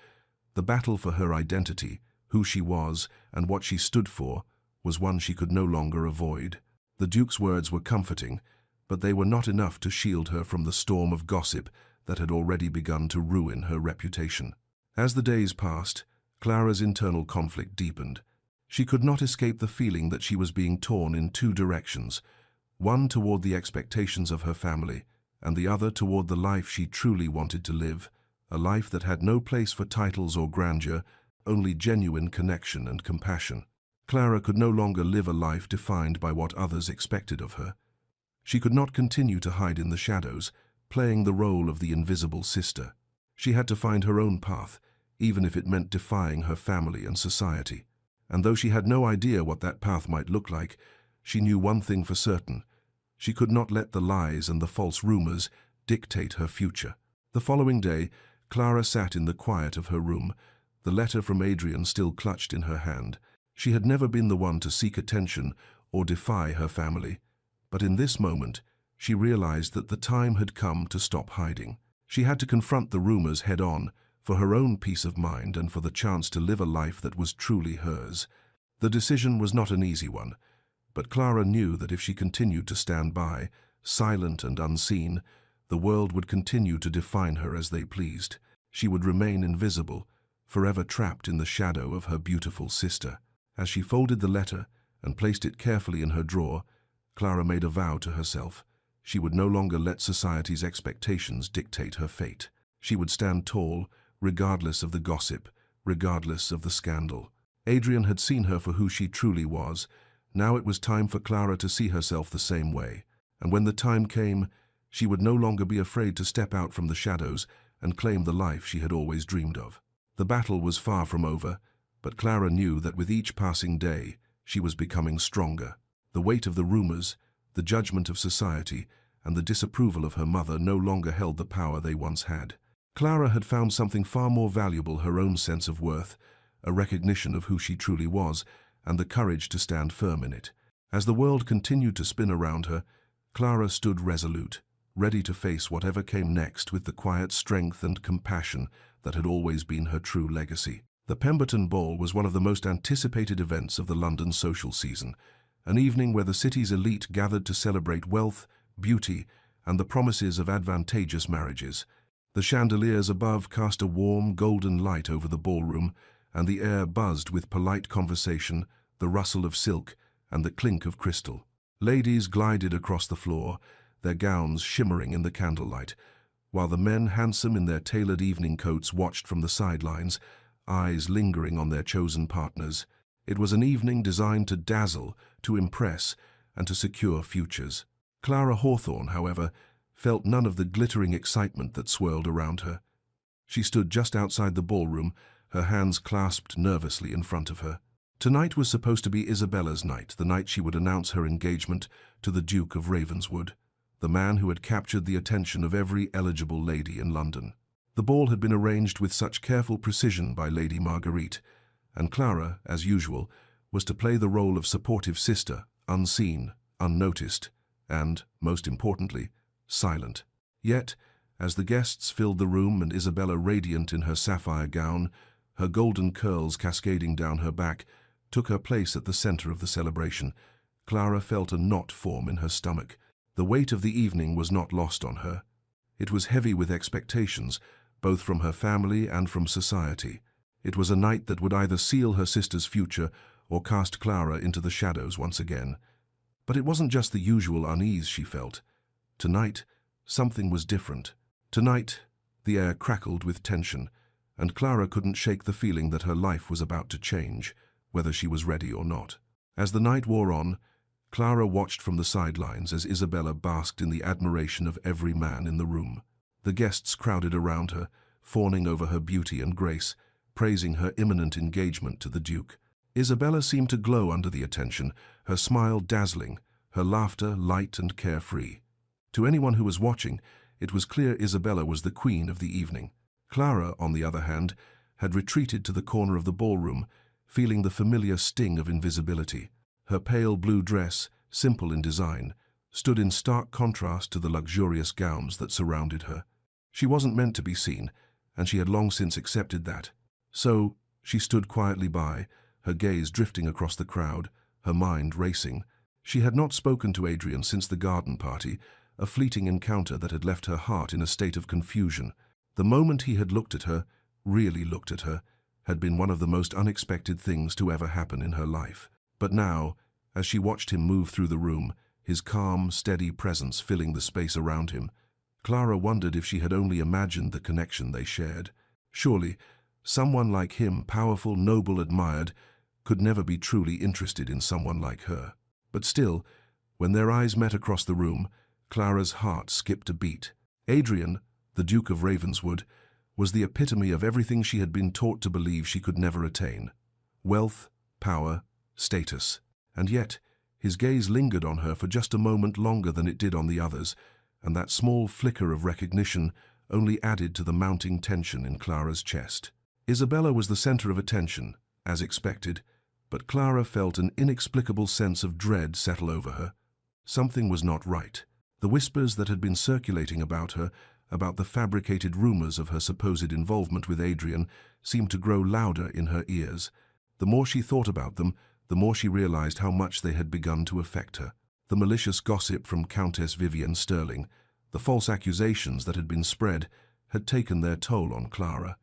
The battle for her identity, who she was and what she stood for, was one she could no longer avoid. The Duke's words were comforting, but they were not enough to shield her from the storm of gossip that had already begun to ruin her reputation. As the days passed, Clara's internal conflict deepened. She could not escape the feeling that she was being torn in two directions, one toward the expectations of her family, and the other toward the life she truly wanted to live, a life that had no place for titles or grandeur, only genuine connection and compassion. Clara could no longer live a life defined by what others expected of her. She could not continue to hide in the shadows, playing the role of the invisible sister. She had to find her own path, even if it meant defying her family and society. And though she had no idea what that path might look like, she knew one thing for certain. She could not let the lies and the false rumors dictate her future. The following day, Clara sat in the quiet of her room, the letter from Adrian still clutched in her hand. She had never been the one to seek attention or defy her family, but in this moment, she realized that the time had come to stop hiding. She had to confront the rumors head-on, for her own peace of mind and for the chance to live a life that was truly hers. The decision was not an easy one, but Clara knew that if she continued to stand by, silent and unseen, the world would continue to define her as they pleased. She would remain invisible, forever trapped in the shadow of her beautiful sister. As she folded the letter and placed it carefully in her drawer, Clara made a vow to herself. She would no longer let society's expectations dictate her fate. She would stand tall, regardless of the gossip, regardless of the scandal. Adrian had seen her for who she truly was. Now it was time for Clara to see herself the same way. And when the time came, she would no longer be afraid to step out from the shadows and claim the life she had always dreamed of. The battle was far from over, but Clara knew that with each passing day, she was becoming stronger. The weight of the rumors, the judgment of society, and the disapproval of her mother no longer held the power they once had. Clara had found something far more valuable, her own sense of worth, a recognition of who she truly was, and the courage to stand firm in it. As the world continued to spin around her, Clara stood resolute, ready to face whatever came next with the quiet strength and compassion that had always been her true legacy. The Pemberton Ball was one of the most anticipated events of the London social season, an evening where the city's elite gathered to celebrate wealth, beauty, and the promises of advantageous marriages. The chandeliers above cast a warm, golden light over the ballroom, and the air buzzed with polite conversation, the rustle of silk, and the clink of crystal. Ladies glided across the floor, their gowns shimmering in the candlelight, while the men, handsome in their tailored evening coats, watched from the sidelines, eyes lingering on their chosen partners. It was an evening designed to dazzle, to impress, and to secure futures. Clara Hawthorne, however, felt none of the glittering excitement that swirled around her. She stood just outside the ballroom, her hands clasped nervously in front of her. Tonight was supposed to be Isabella's night, the night she would announce her engagement to the Duke of Ravenswood, the man who had captured the attention of every eligible lady in London. The ball had been arranged with such careful precision by Lady Marguerite, and Clara, as usual, was to play the role of supportive sister, unseen, unnoticed, and, most importantly, silent. Yet, as the guests filled the room and Isabella, radiant in her sapphire gown, her golden curls cascading down her back, took her place at the center of the celebration, Clara felt a knot form in her stomach. The weight of the evening was not lost on her. It was heavy with expectations, both from her family and from society. It was a night that would either seal her sister's future or cast Clara into the shadows once again. But it wasn't just the usual unease she felt. Tonight, something was different. Tonight, the air crackled with tension, and Clara couldn't shake the feeling that her life was about to change, whether she was ready or not. As the night wore on, Clara watched from the sidelines as Isabella basked in the admiration of every man in the room. The guests crowded around her, fawning over her beauty and grace, praising her imminent engagement to the Duke. Isabella seemed to glow under the attention, her smile dazzling, her laughter light and carefree. To anyone who was watching, it was clear Isabella was the queen of the evening. Clara, on the other hand, had retreated to the corner of the ballroom, feeling the familiar sting of invisibility. Her pale blue dress, simple in design, stood in stark contrast to the luxurious gowns that surrounded her. She wasn't meant to be seen, and she had long since accepted that. So, she stood quietly by, her gaze drifting across the crowd, her mind racing. She had not spoken to Adrian since the garden party, a fleeting encounter that had left her heart in a state of confusion. The moment he had looked at her, really looked at her, had been one of the most unexpected things to ever happen in her life. But now, as she watched him move through the room, his calm, steady presence filling the space around him, Clara wondered if she had only imagined the connection they shared. Surely, someone like him, powerful, noble, admired, could never be truly interested in someone like her. But still, when their eyes met across the room, Clara's heart skipped a beat. Adrian, the Duke of Ravenswood, was the epitome of everything she had been taught to believe she could never attain. Wealth, power, status. And yet, his gaze lingered on her for just a moment longer than it did on the others, and that small flicker of recognition only added to the mounting tension in Clara's chest. Isabella was the center of attention, as expected, but Clara felt an inexplicable sense of dread settle over her. Something was not right. The whispers that had been circulating about her, about the fabricated rumors of her supposed involvement with Adrian, seemed to grow louder in her ears. The more she thought about them, the more she realized how much they had begun to affect her. The malicious gossip from Countess Vivian Sterling, the false accusations that had been spread, had taken their toll on Clara.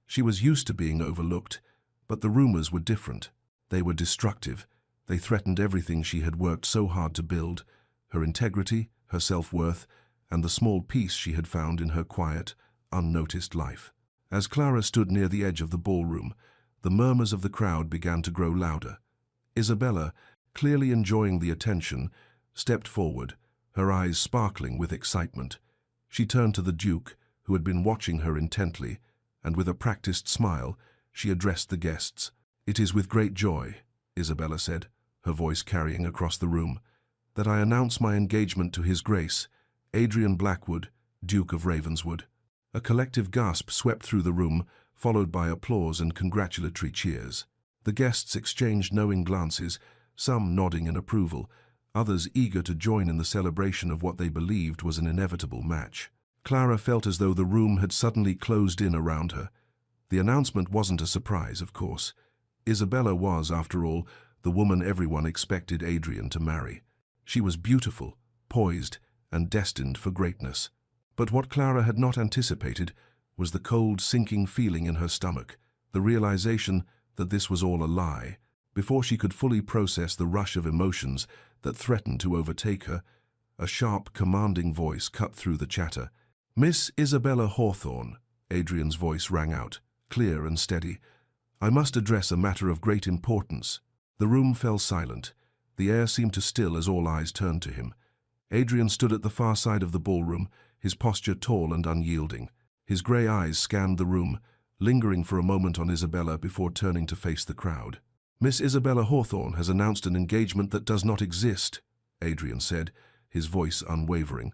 She was used to being overlooked, but the rumors were different. They were destructive. They threatened everything she had worked so hard to build, her integrity, her self-worth, and the small peace she had found in her quiet, unnoticed life. As Clara stood near the edge of the ballroom, the murmurs of the crowd began to grow louder. Isabella, clearly enjoying the attention, stepped forward, her eyes sparkling with excitement. She turned to the Duke, who had been watching her intently, and with a practiced smile, she addressed the guests. "It is with great joy," Isabella said, her voice carrying across the room, "that I announce my engagement to His Grace, Adrian Blackwood, Duke of Ravenswood." A collective gasp swept through the room, followed by applause and congratulatory cheers. The guests exchanged knowing glances, some nodding in approval, others eager to join in the celebration of what they believed was an inevitable match. Clara felt as though the room had suddenly closed in around her. The announcement wasn't a surprise, of course. Isabella was, after all, the woman everyone expected Adrian to marry. She was beautiful, poised, and destined for greatness. But what Clara had not anticipated was the cold, sinking feeling in her stomach, the realization that this was all a lie. Before she could fully process the rush of emotions that threatened to overtake her, a sharp, commanding voice cut through the chatter. "Miss Isabella Hawthorne," Adrian's voice rang out, clear and steady. "I must address a matter of great importance." The room fell silent. The air seemed to still as all eyes turned to him. Adrian stood at the far side of the ballroom, his posture tall and unyielding. His grey eyes scanned the room, lingering for a moment on Isabella before turning to face the crowd. "Miss Isabella Hawthorne has announced an engagement that does not exist," Adrian said, his voice unwavering.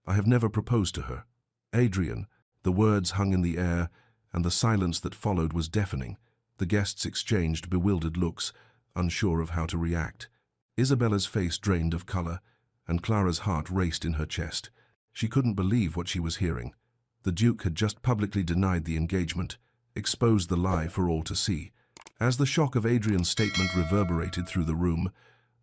"I have never proposed to her." "Adrian," the words hung in the air, and the silence that followed was deafening. The guests exchanged bewildered looks, unsure of how to react. Isabella's face drained of color, and Clara's heart raced in her chest. She couldn't believe what she was hearing. The Duke had just publicly denied the engagement, exposed the lie for all to see. As the shock of Adrian's statement reverberated through the room,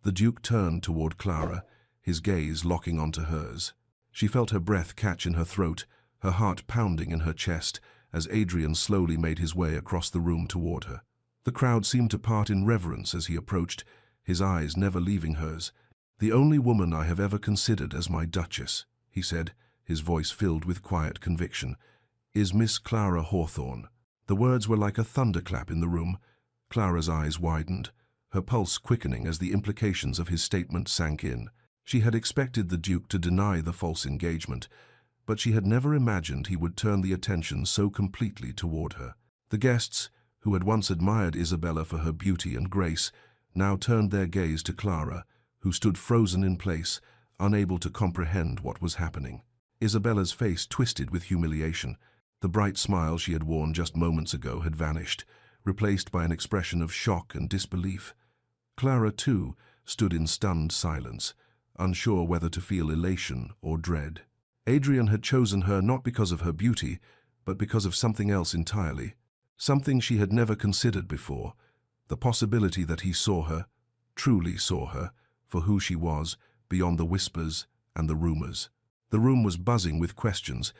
the Duke turned toward Clara, his gaze locking onto hers. She felt her breath catch in her throat, her heart pounding in her chest, as Adrian slowly made his way across the room toward her. The crowd seemed to part in reverence as he approached, his eyes never leaving hers. "The only woman I have ever considered as my Duchess," he said, his voice filled with quiet conviction, "is Miss Clara Hawthorne." The words were like a thunderclap in the room. Clara's eyes widened, her pulse quickening as the implications of his statement sank in. She had expected the Duke to deny the false engagement, but she had never imagined he would turn the attention so completely toward her. The guests, who had once admired Isabella for her beauty and grace, now turned their gaze to Clara, who stood frozen in place, unable to comprehend what was happening. Isabella's face twisted with humiliation. The bright smile she had worn just moments ago had vanished, replaced by an expression of shock and disbelief. Clara, too, stood in stunned silence, unsure whether to feel elation or dread. Adrian had chosen her not because of her beauty, but because of something else entirely, something she had never considered before, the possibility that he saw her, truly saw her, for who she was, beyond the whispers and the rumors. The room was buzzing with questions,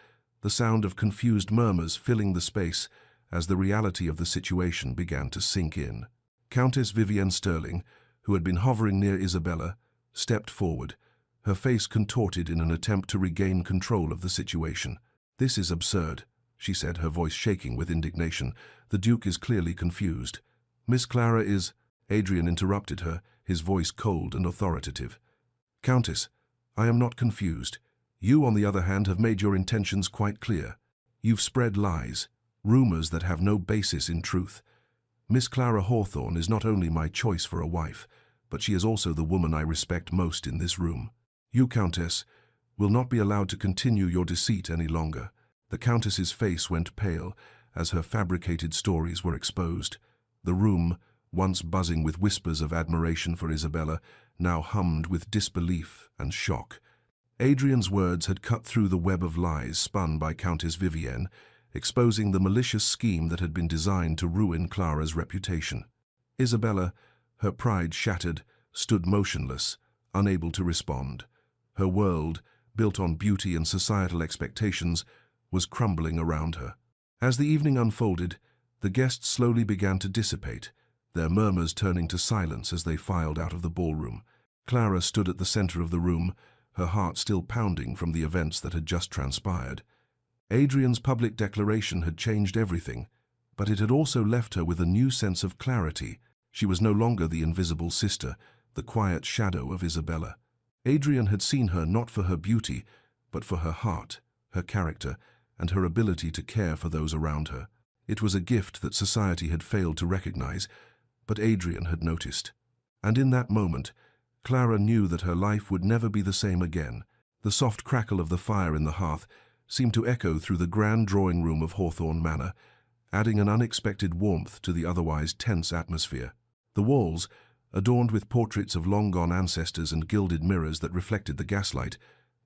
the sound of confused murmurs filling the space as the reality of the situation began to sink in. Countess Vivienne Sterling, who had been hovering near Isabella, stepped forward, her face contorted in an attempt to regain control of the situation. "This is absurd," she said, her voice shaking with indignation. "The Duke is clearly confused. Miss Clara is—" Adrian interrupted her, his voice cold and authoritative. "Countess, I am not confused. You, on the other hand, have made your intentions quite clear. You've spread lies, rumors that have no basis in truth. Miss Clara Hawthorne is not only my choice for a wife, but she is also the woman I respect most in this room. You, Countess, will not be allowed to continue your deceit any longer." The Countess's face went pale as her fabricated stories were exposed. The room, once buzzing with whispers of admiration for Isabella, now hummed with disbelief and shock. Adrian's words had cut through the web of lies spun by Countess Vivienne, exposing the malicious scheme that had been designed to ruin Clara's reputation. Isabella, her pride shattered, stood motionless, unable to respond. Her world, built on beauty and societal expectations, was crumbling around her. As the evening unfolded, the guests slowly began to dissipate, their murmurs turning to silence as they filed out of the ballroom. Clara stood at the center of the room, her heart still pounding from the events that had just transpired. Adrian's public declaration had changed everything, but it had also left her with a new sense of clarity. She was no longer the invisible sister, the quiet shadow of Isabella. Adrian had seen her not for her beauty, but for her heart, her character, and her ability to care for those around her. It was a gift that society had failed to recognize, but Adrian had noticed. And in that moment, Clara knew that her life would never be the same again. The soft crackle of the fire in the hearth seemed to echo through the grand drawing room of Hawthorne Manor, adding an unexpected warmth to the otherwise tense atmosphere. The walls, adorned with portraits of long-gone ancestors and gilded mirrors that reflected the gaslight,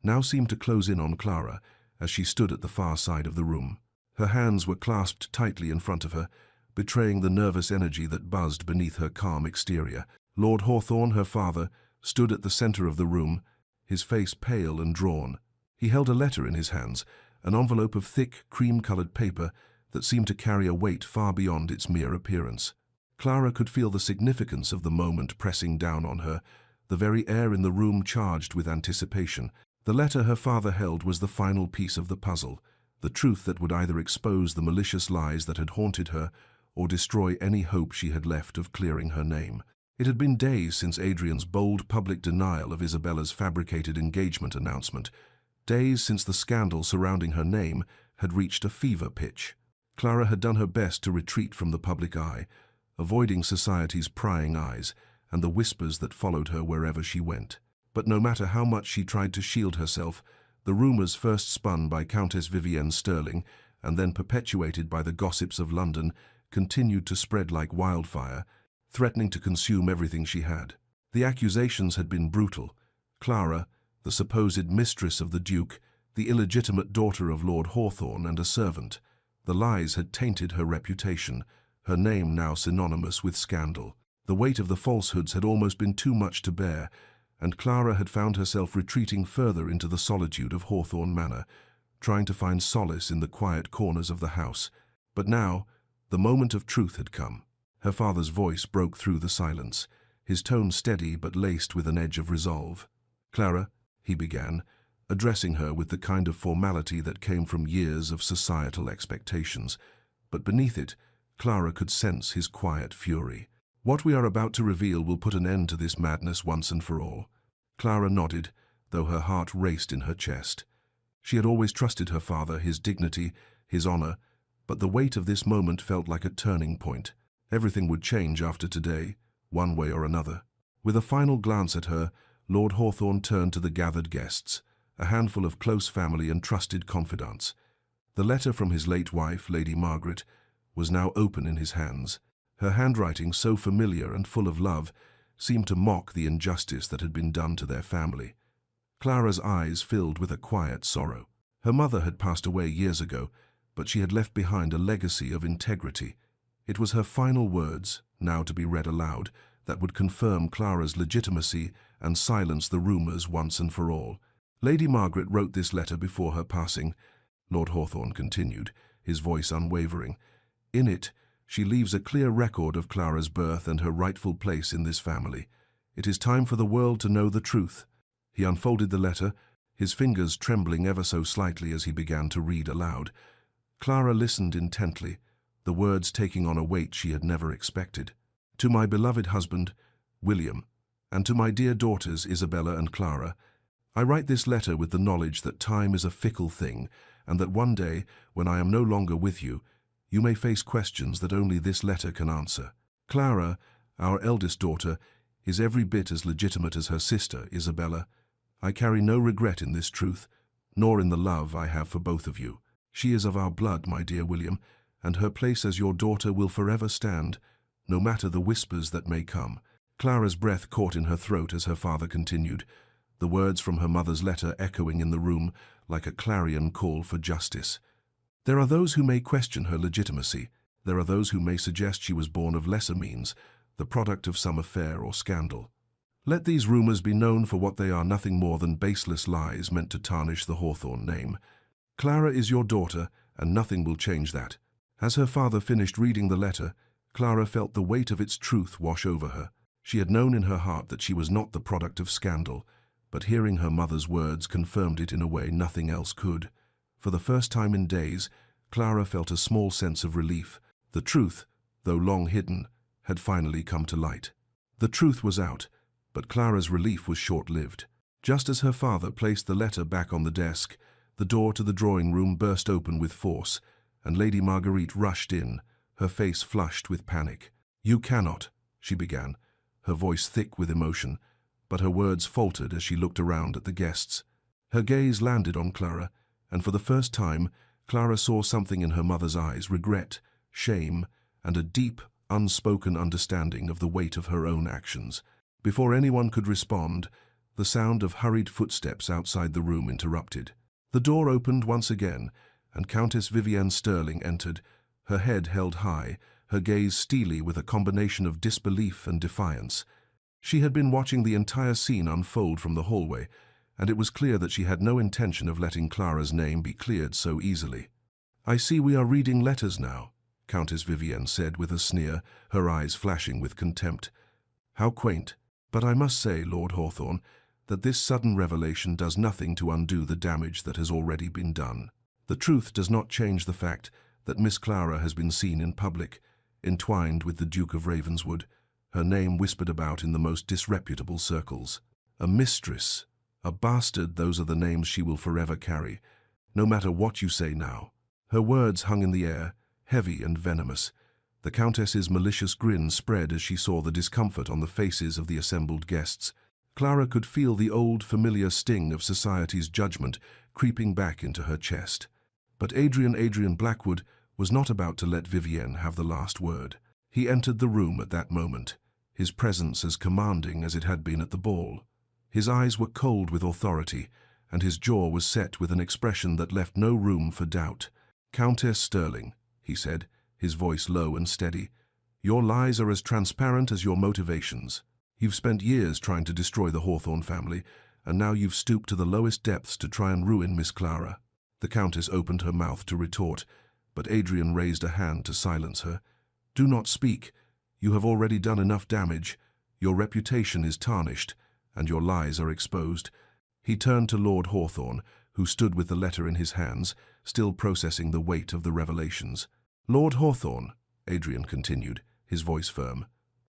now seemed to close in on Clara as she stood at the far side of the room. Her hands were clasped tightly in front of her, betraying the nervous energy that buzzed beneath her calm exterior. Lord Hawthorne, her father, stood at the center of the room, his face pale and drawn. He held a letter in his hands, an envelope of thick, cream-colored paper that seemed to carry a weight far beyond its mere appearance. Clara could feel the significance of the moment pressing down on her, the very air in the room charged with anticipation. The letter her father held was the final piece of the puzzle, the truth that would either expose the malicious lies that had haunted her or destroy any hope she had left of clearing her name. It had been days since Adrian's bold public denial of Isabella's fabricated engagement announcement, days since the scandal surrounding her name had reached a fever pitch. Clara had done her best to retreat from the public eye, avoiding society's prying eyes and the whispers that followed her wherever she went. But no matter how much she tried to shield herself, the rumors first spun by Countess Vivienne Sterling and then perpetuated by the gossips of London continued to spread like wildfire, threatening to consume everything she had. The accusations had been brutal. Clara, the supposed mistress of the Duke, the illegitimate daughter of Lord Hawthorne and a servant. The lies had tainted her reputation, her name now synonymous with scandal. The weight of the falsehoods had almost been too much to bear, and Clara had found herself retreating further into the solitude of Hawthorne Manor, trying to find solace in the quiet corners of the house. But now, the moment of truth had come. Her father's voice broke through the silence, his tone steady but laced with an edge of resolve. "Clara," he began, addressing her with the kind of formality that came from years of societal expectations. But beneath it, Clara could sense his quiet fury. "What we are about to reveal will put an end to this madness once and for all." Clara nodded, though her heart raced in her chest. She had always trusted her father, his dignity, his honor, but the weight of this moment felt like a turning point. Everything would change after today, one way or another. With a final glance at her, Lord Hawthorne turned to the gathered guests, a handful of close family and trusted confidants. The letter from his late wife, Lady Margaret, was now open in his hands. Her handwriting, so familiar and full of love, seemed to mock the injustice that had been done to their family. Clara's eyes filled with a quiet sorrow. Her mother had passed away years ago, but she had left behind a legacy of integrity. It was her final words, now to be read aloud, that would confirm Clara's legitimacy and silence the rumors once and for all. "Lady Margaret wrote this letter before her passing," Lord Hawthorne continued, his voice unwavering. "In it, she leaves a clear record of Clara's birth and her rightful place in this family. It is time for the world to know the truth." He unfolded the letter, his fingers trembling ever so slightly as he began to read aloud. Clara listened intently, the words taking on a weight she had never expected. "To my beloved husband, William, and to my dear daughters, Isabella and Clara, I write this letter with the knowledge that time is a fickle thing, and that one day, when I am no longer with you, you may face questions that only this letter can answer. Clara, our eldest daughter, is every bit as legitimate as her sister, Isabella. I carry no regret in this truth, nor in the love I have for both of you. She is of our blood, my dear William, and her place as your daughter will forever stand, no matter the whispers that may come." Clara's breath caught in her throat as her father continued, the words from her mother's letter echoing in the room like a clarion call for justice. "There are those who may question her legitimacy. There are those who may suggest she was born of lesser means, the product of some affair or scandal. Let these rumors be known for what they are, nothing more than baseless lies meant to tarnish the Hawthorne name. Clara is your daughter, and nothing will change that." As her father finished reading the letter, Clara felt the weight of its truth wash over her. She had known in her heart that she was not the product of scandal, but hearing her mother's words confirmed it in a way nothing else could. For the first time in days, Clara felt a small sense of relief. The truth, though long hidden, had finally come to light. The truth was out, but Clara's relief was short-lived. Just as her father placed the letter back on the desk, the door to the drawing room burst open with force, and Lady Marguerite rushed in, her face flushed with panic. "You cannot," she began, her voice thick with emotion, but her words faltered as she looked around at the guests. Her gaze landed on Clara, and for the first time, Clara saw something in her mother's eyes: regret, shame, and a deep, unspoken understanding of the weight of her own actions. Before anyone could respond, the sound of hurried footsteps outside the room interrupted. The door opened once again, and Countess Vivienne Sterling entered, her head held high, her gaze steely with a combination of disbelief and defiance. She had been watching the entire scene unfold from the hallway, and it was clear that she had no intention of letting Clara's name be cleared so easily. "I see we are reading letters now," Countess Vivienne said with a sneer, her eyes flashing with contempt. "How quaint. But I must say, Lord Hawthorne, that this sudden revelation does nothing to undo the damage that has already been done. The truth does not change the fact that Miss Clara has been seen in public, entwined with the Duke of Ravenswood, her name whispered about in the most disreputable circles. A mistress, a bastard, those are the names she will forever carry, no matter what you say now." Her words hung in the air, heavy and venomous. The Countess's malicious grin spread as she saw the discomfort on the faces of the assembled guests. Clara could feel the old, familiar sting of society's judgment creeping back into her chest. But Adrian Blackwood was not about to let Vivienne have the last word. He entered the room at that moment, his presence as commanding as it had been at the ball. His eyes were cold with authority, and his jaw was set with an expression that left no room for doubt. "Countess Sterling," he said, his voice low and steady, "your lies are as transparent as your motivations. You've spent years trying to destroy the Hawthorne family, and now you've stooped to the lowest depths to try and ruin Miss Clara." The Countess opened her mouth to retort, but Adrian raised a hand to silence her. "Do not speak. You have already done enough damage. Your reputation is tarnished, and your lies are exposed." He turned to Lord Hawthorne, who stood with the letter in his hands, still processing the weight of the revelations. "Lord Hawthorne," Adrian continued, his voice firm,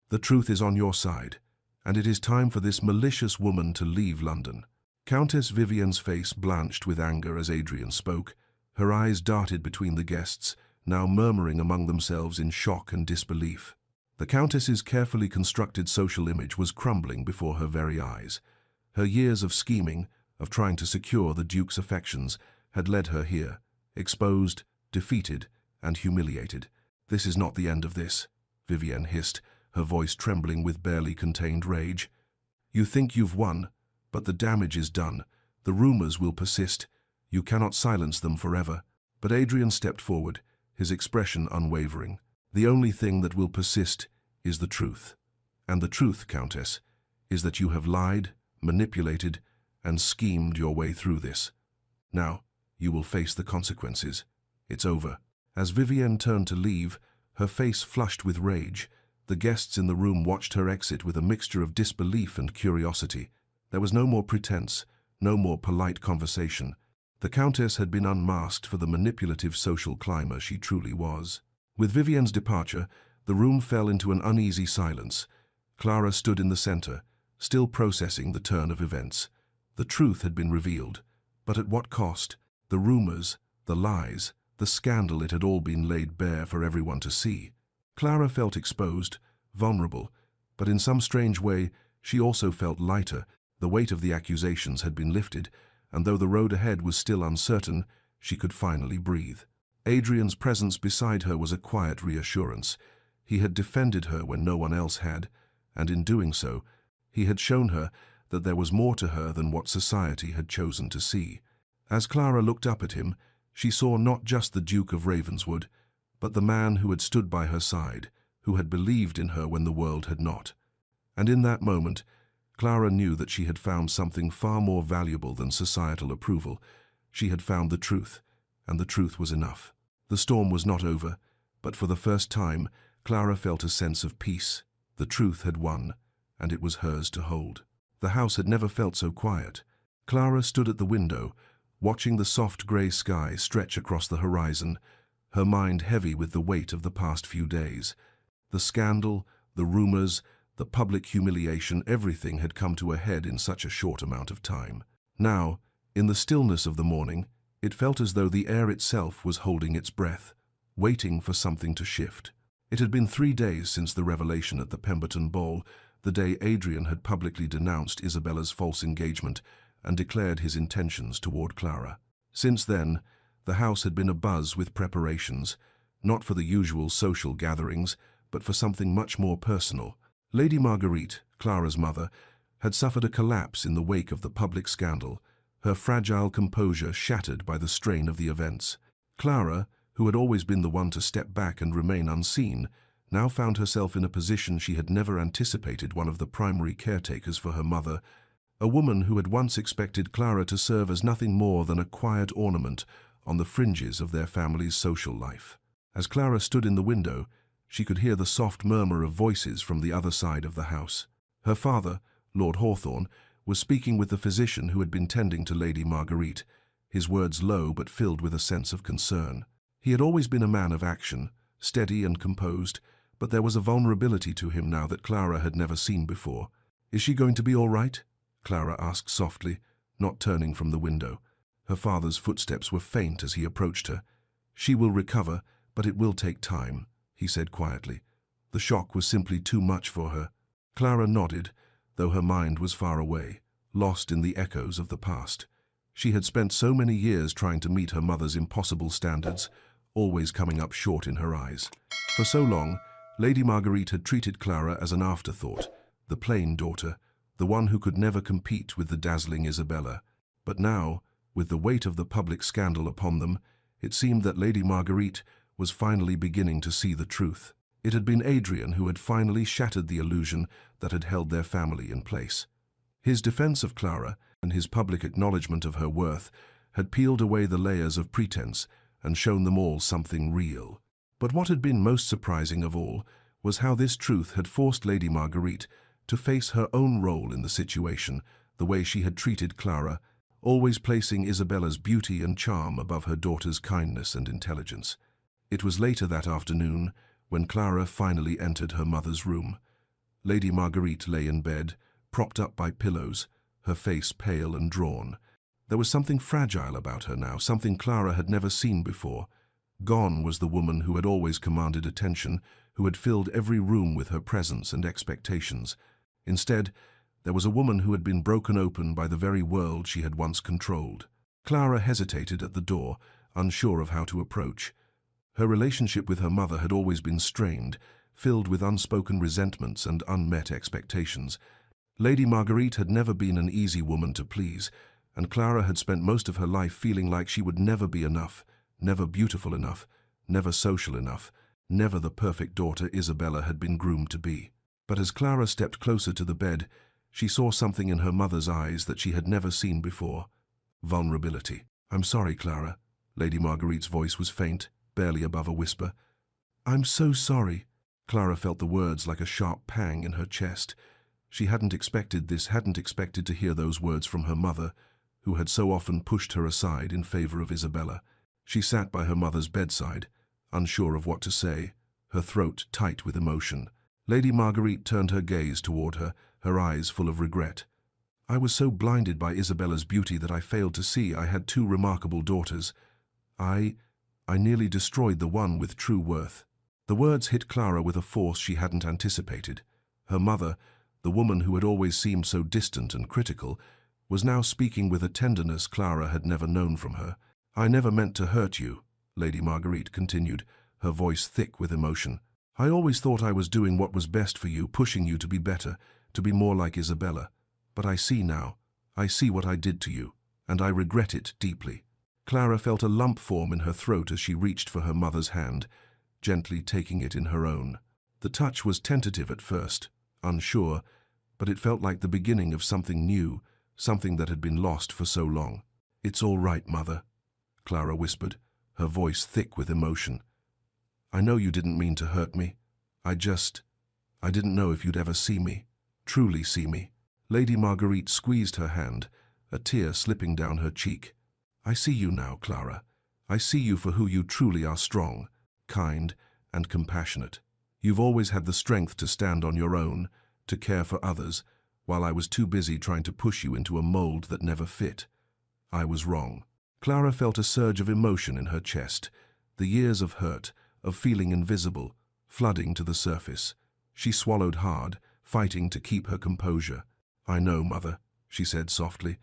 "the truth is on your side, and it is time for this malicious woman to leave London." Countess Vivienne's face blanched with anger as Adrian spoke. Her eyes darted between the guests, now murmuring among themselves in shock and disbelief. The Countess's carefully constructed social image was crumbling before her very eyes. Her years of scheming, of trying to secure the Duke's affections, had led her here, exposed, defeated, and humiliated. "This is not the end of this," Vivienne hissed, her voice trembling with barely contained rage. "You think you've won, but the damage is done. The rumors will persist. You cannot silence them forever." But Adrian stepped forward, his expression unwavering. "The only thing that will persist is the truth. And the truth, Countess, is that you have lied, manipulated, and schemed your way through this. Now, you will face the consequences. It's over." As Vivienne turned to leave, her face flushed with rage, the guests in the room watched her exit with a mixture of disbelief and curiosity. There was no more pretense, no more polite conversation. The Countess had been unmasked for the manipulative social climber she truly was. With Vivienne's departure, the room fell into an uneasy silence. Clara stood in the center, still processing the turn of events. The truth had been revealed, but at what cost? The rumors, the lies, the scandal, it had all been laid bare for everyone to see. Clara felt exposed, vulnerable, but in some strange way, she also felt lighter. The weight of the accusations had been lifted, and though the road ahead was still uncertain, she could finally breathe. Adrian's presence beside her was a quiet reassurance. He had defended her when no one else had, and in doing so, he had shown her that there was more to her than what society had chosen to see. As Clara looked up at him, she saw not just the Duke of Ravenswood, but the man who had stood by her side, who had believed in her when the world had not. And in that moment, Clara knew that she had found something far more valuable than societal approval. She had found the truth, and the truth was enough. The storm was not over, but for the first time, Clara felt a sense of peace. The truth had won, and it was hers to hold. The house had never felt so quiet. Clara stood at the window, watching the soft grey sky stretch across the horizon, her mind heavy with the weight of the past few days. The scandal, the rumors, the public humiliation, everything had come to a head in such a short amount of time. Now, in the stillness of the morning, it felt as though the air itself was holding its breath, waiting for something to shift. It had been 3 days since the revelation at the Pemberton ball, the day Adrian had publicly denounced Isabella's false engagement and declared his intentions toward Clara. Since then, the house had been abuzz with preparations, not for the usual social gatherings, but for something much more personal. Lady Marguerite, Clara's mother, had suffered a collapse in the wake of the public scandal, her fragile composure shattered by the strain of the events. Clara, who had always been the one to step back and remain unseen, now found herself in a position she had never anticipated, one of the primary caretakers for her mother, a woman who had once expected Clara to serve as nothing more than a quiet ornament on the fringes of their family's social life. As Clara stood in the window, she could hear the soft murmur of voices from the other side of the house. Her father, Lord Hawthorne, was speaking with the physician who had been tending to Lady Marguerite, his words low but filled with a sense of concern. He had always been a man of action, steady and composed, but there was a vulnerability to him now that Clara had never seen before. "Is she going to be all right?" Clara asked softly, not turning from the window. Her father's footsteps were faint as he approached her. "She will recover, but it will take time," he said quietly. "The shock was simply too much for her." Clara nodded, though her mind was far away, lost in the echoes of the past. She had spent so many years trying to meet her mother's impossible standards, always coming up short in her eyes. For so long, Lady Marguerite had treated Clara as an afterthought, the plain daughter, the one who could never compete with the dazzling Isabella. But now, with the weight of the public scandal upon them, it seemed that Lady Marguerite was finally beginning to see the truth. It had been Adrian who had finally shattered the illusion that had held their family in place. His defense of Clara and his public acknowledgement of her worth had peeled away the layers of pretense and shown them all something real. But what had been most surprising of all was how this truth had forced Lady Marguerite to face her own role in the situation, the way she had treated Clara, always placing Isabella's beauty and charm above her daughter's kindness and intelligence. It was later that afternoon when Clara finally entered her mother's room. Lady Marguerite lay in bed, propped up by pillows, her face pale and drawn. There was something fragile about her now, something Clara had never seen before. Gone was the woman who had always commanded attention, who had filled every room with her presence and expectations. Instead, there was a woman who had been broken open by the very world she had once controlled. Clara hesitated at the door, unsure of how to approach. Her relationship with her mother had always been strained, filled with unspoken resentments and unmet expectations. Lady Marguerite had never been an easy woman to please, and Clara had spent most of her life feeling like she would never be enough, never beautiful enough, never social enough, never the perfect daughter Isabella had been groomed to be. But as Clara stepped closer to the bed, she saw something in her mother's eyes that she had never seen before. Vulnerability. "I'm sorry, Clara." Lady Marguerite's voice was faint, barely above a whisper. "I'm so sorry." Clara felt the words like a sharp pang in her chest. She hadn't expected this, hadn't expected to hear those words from her mother, who had so often pushed her aside in favor of Isabella. She sat by her mother's bedside, unsure of what to say, her throat tight with emotion. Lady Marguerite turned her gaze toward her eyes full of regret. "I was so blinded by Isabella's beauty that I failed to see I had two remarkable daughters. I nearly destroyed the one with true worth." The words hit Clara with a force she hadn't anticipated. Her mother, the woman who had always seemed so distant and critical, was now speaking with a tenderness Clara had never known from her. "I never meant to hurt you," Lady Marguerite continued, her voice thick with emotion. "I always thought I was doing what was best for you, pushing you to be better, to be more like Isabella. But I see now. I see what I did to you, and I regret it deeply." Clara felt a lump form in her throat as she reached for her mother's hand, gently taking it in her own. The touch was tentative at first, unsure, but it felt like the beginning of something new, something that had been lost for so long. "It's all right, Mother," Clara whispered, her voice thick with emotion. "I know you didn't mean to hurt me. I didn't know if you'd ever see me, truly see me." Lady Marguerite squeezed her hand, a tear slipping down her cheek. "I see you now, Clara. I see you for who you truly are, strong, kind, and compassionate. You've always had the strength to stand on your own, to care for others, while I was too busy trying to push you into a mold that never fit. I was wrong." Clara felt a surge of emotion in her chest, the years of hurt, of feeling invisible, flooding to the surface. She swallowed hard, fighting to keep her composure. "I know, Mother," she said softly,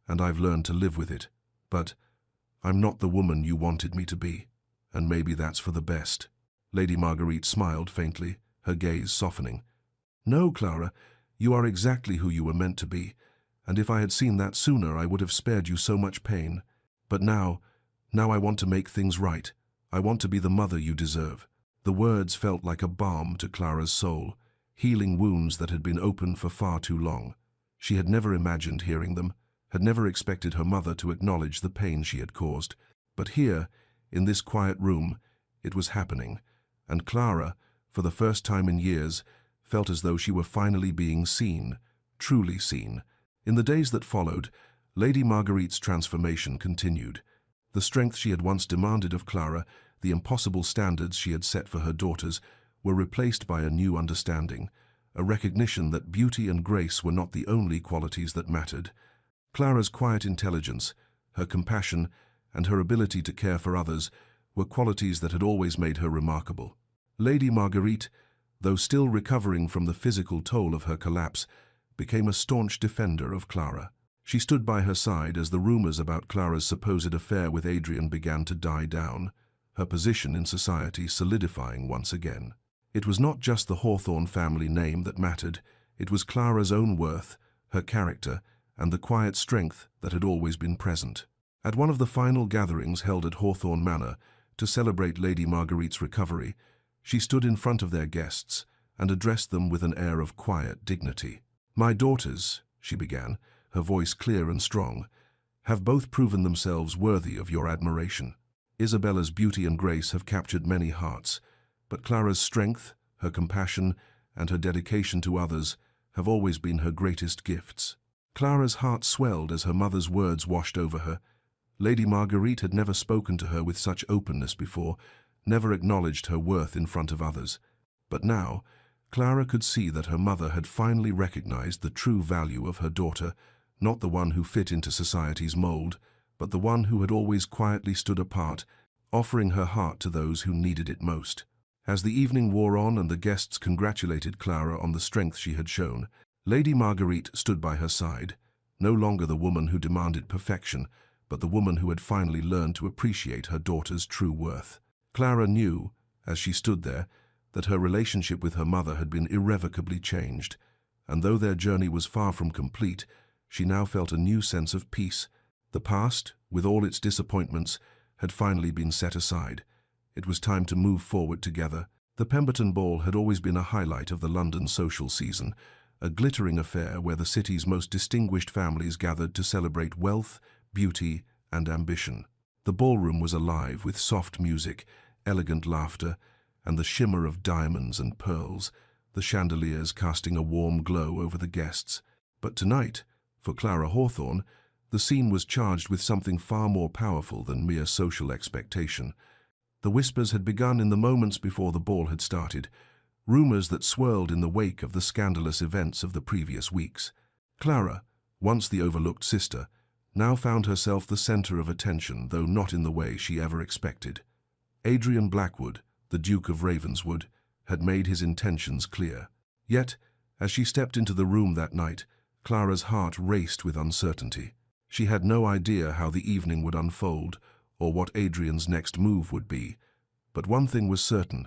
"and I've learned to live with it. But I'm not the woman you wanted me to be, and maybe that's for the best." Lady Marguerite smiled faintly, her gaze softening. "No, Clara, you are exactly who you were meant to be, and if I had seen that sooner I would have spared you so much pain. But now I want to make things right. I want to be the mother you deserve." The words felt like a balm to Clara's soul, healing wounds that had been open for far too long. She had never imagined hearing them, had never expected her mother to acknowledge the pain she had caused. But here, in this quiet room, it was happening, and Clara, for the first time in years, felt as though she were finally being seen, truly seen. In the days that followed, Lady Marguerite's transformation continued. The strength she had once demanded of Clara, the impossible standards she had set for her daughters, were replaced by a new understanding, a recognition that beauty and grace were not the only qualities that mattered. Clara's quiet intelligence, her compassion, and her ability to care for others were qualities that had always made her remarkable. Lady Marguerite, though still recovering from the physical toll of her collapse, became a staunch defender of Clara. She stood by her side as the rumors about Clara's supposed affair with Adrian began to die down, her position in society solidifying once again. It was not just the Hawthorne family name that mattered, it was Clara's own worth, her character, and the quiet strength that had always been present. At one of the final gatherings held at Hawthorne Manor to celebrate Lady Marguerite's recovery, she stood in front of their guests, and addressed them with an air of quiet dignity. "My daughters," she began, her voice clear and strong, "have both proven themselves worthy of your admiration. Isabella's beauty and grace have captured many hearts, but Clara's strength, her compassion, and her dedication to others have always been her greatest gifts." Clara's heart swelled as her mother's words washed over her. Lady Marguerite had never spoken to her with such openness before, never acknowledged her worth in front of others. But now, Clara could see that her mother had finally recognized the true value of her daughter, not the one who fit into society's mold, but the one who had always quietly stood apart, offering her heart to those who needed it most. As the evening wore on and the guests congratulated Clara on the strength she had shown, Lady Marguerite stood by her side, no longer the woman who demanded perfection, but the woman who had finally learned to appreciate her daughter's true worth. Clara knew, as she stood there, that her relationship with her mother had been irrevocably changed, and though their journey was far from complete, she now felt a new sense of peace. The past, with all its disappointments, had finally been set aside. It was time to move forward together. The Pemberton Ball had always been a highlight of the London social season, a glittering affair where the city's most distinguished families gathered to celebrate wealth, beauty, and ambition. The ballroom was alive with soft music, elegant laughter, and the shimmer of diamonds and pearls, the chandeliers casting a warm glow over the guests. But tonight, for Clara Hawthorne, the scene was charged with something far more powerful than mere social expectation. The whispers had begun in the moments before the ball had started, rumors that swirled in the wake of the scandalous events of the previous weeks. Clara, once the overlooked sister, now found herself the center of attention, though not in the way she ever expected. Adrian Blackwood, the Duke of Ravenswood, had made his intentions clear. Yet, as she stepped into the room that night, Clara's heart raced with uncertainty. She had no idea how the evening would unfold, or what Adrian's next move would be. But one thing was certain: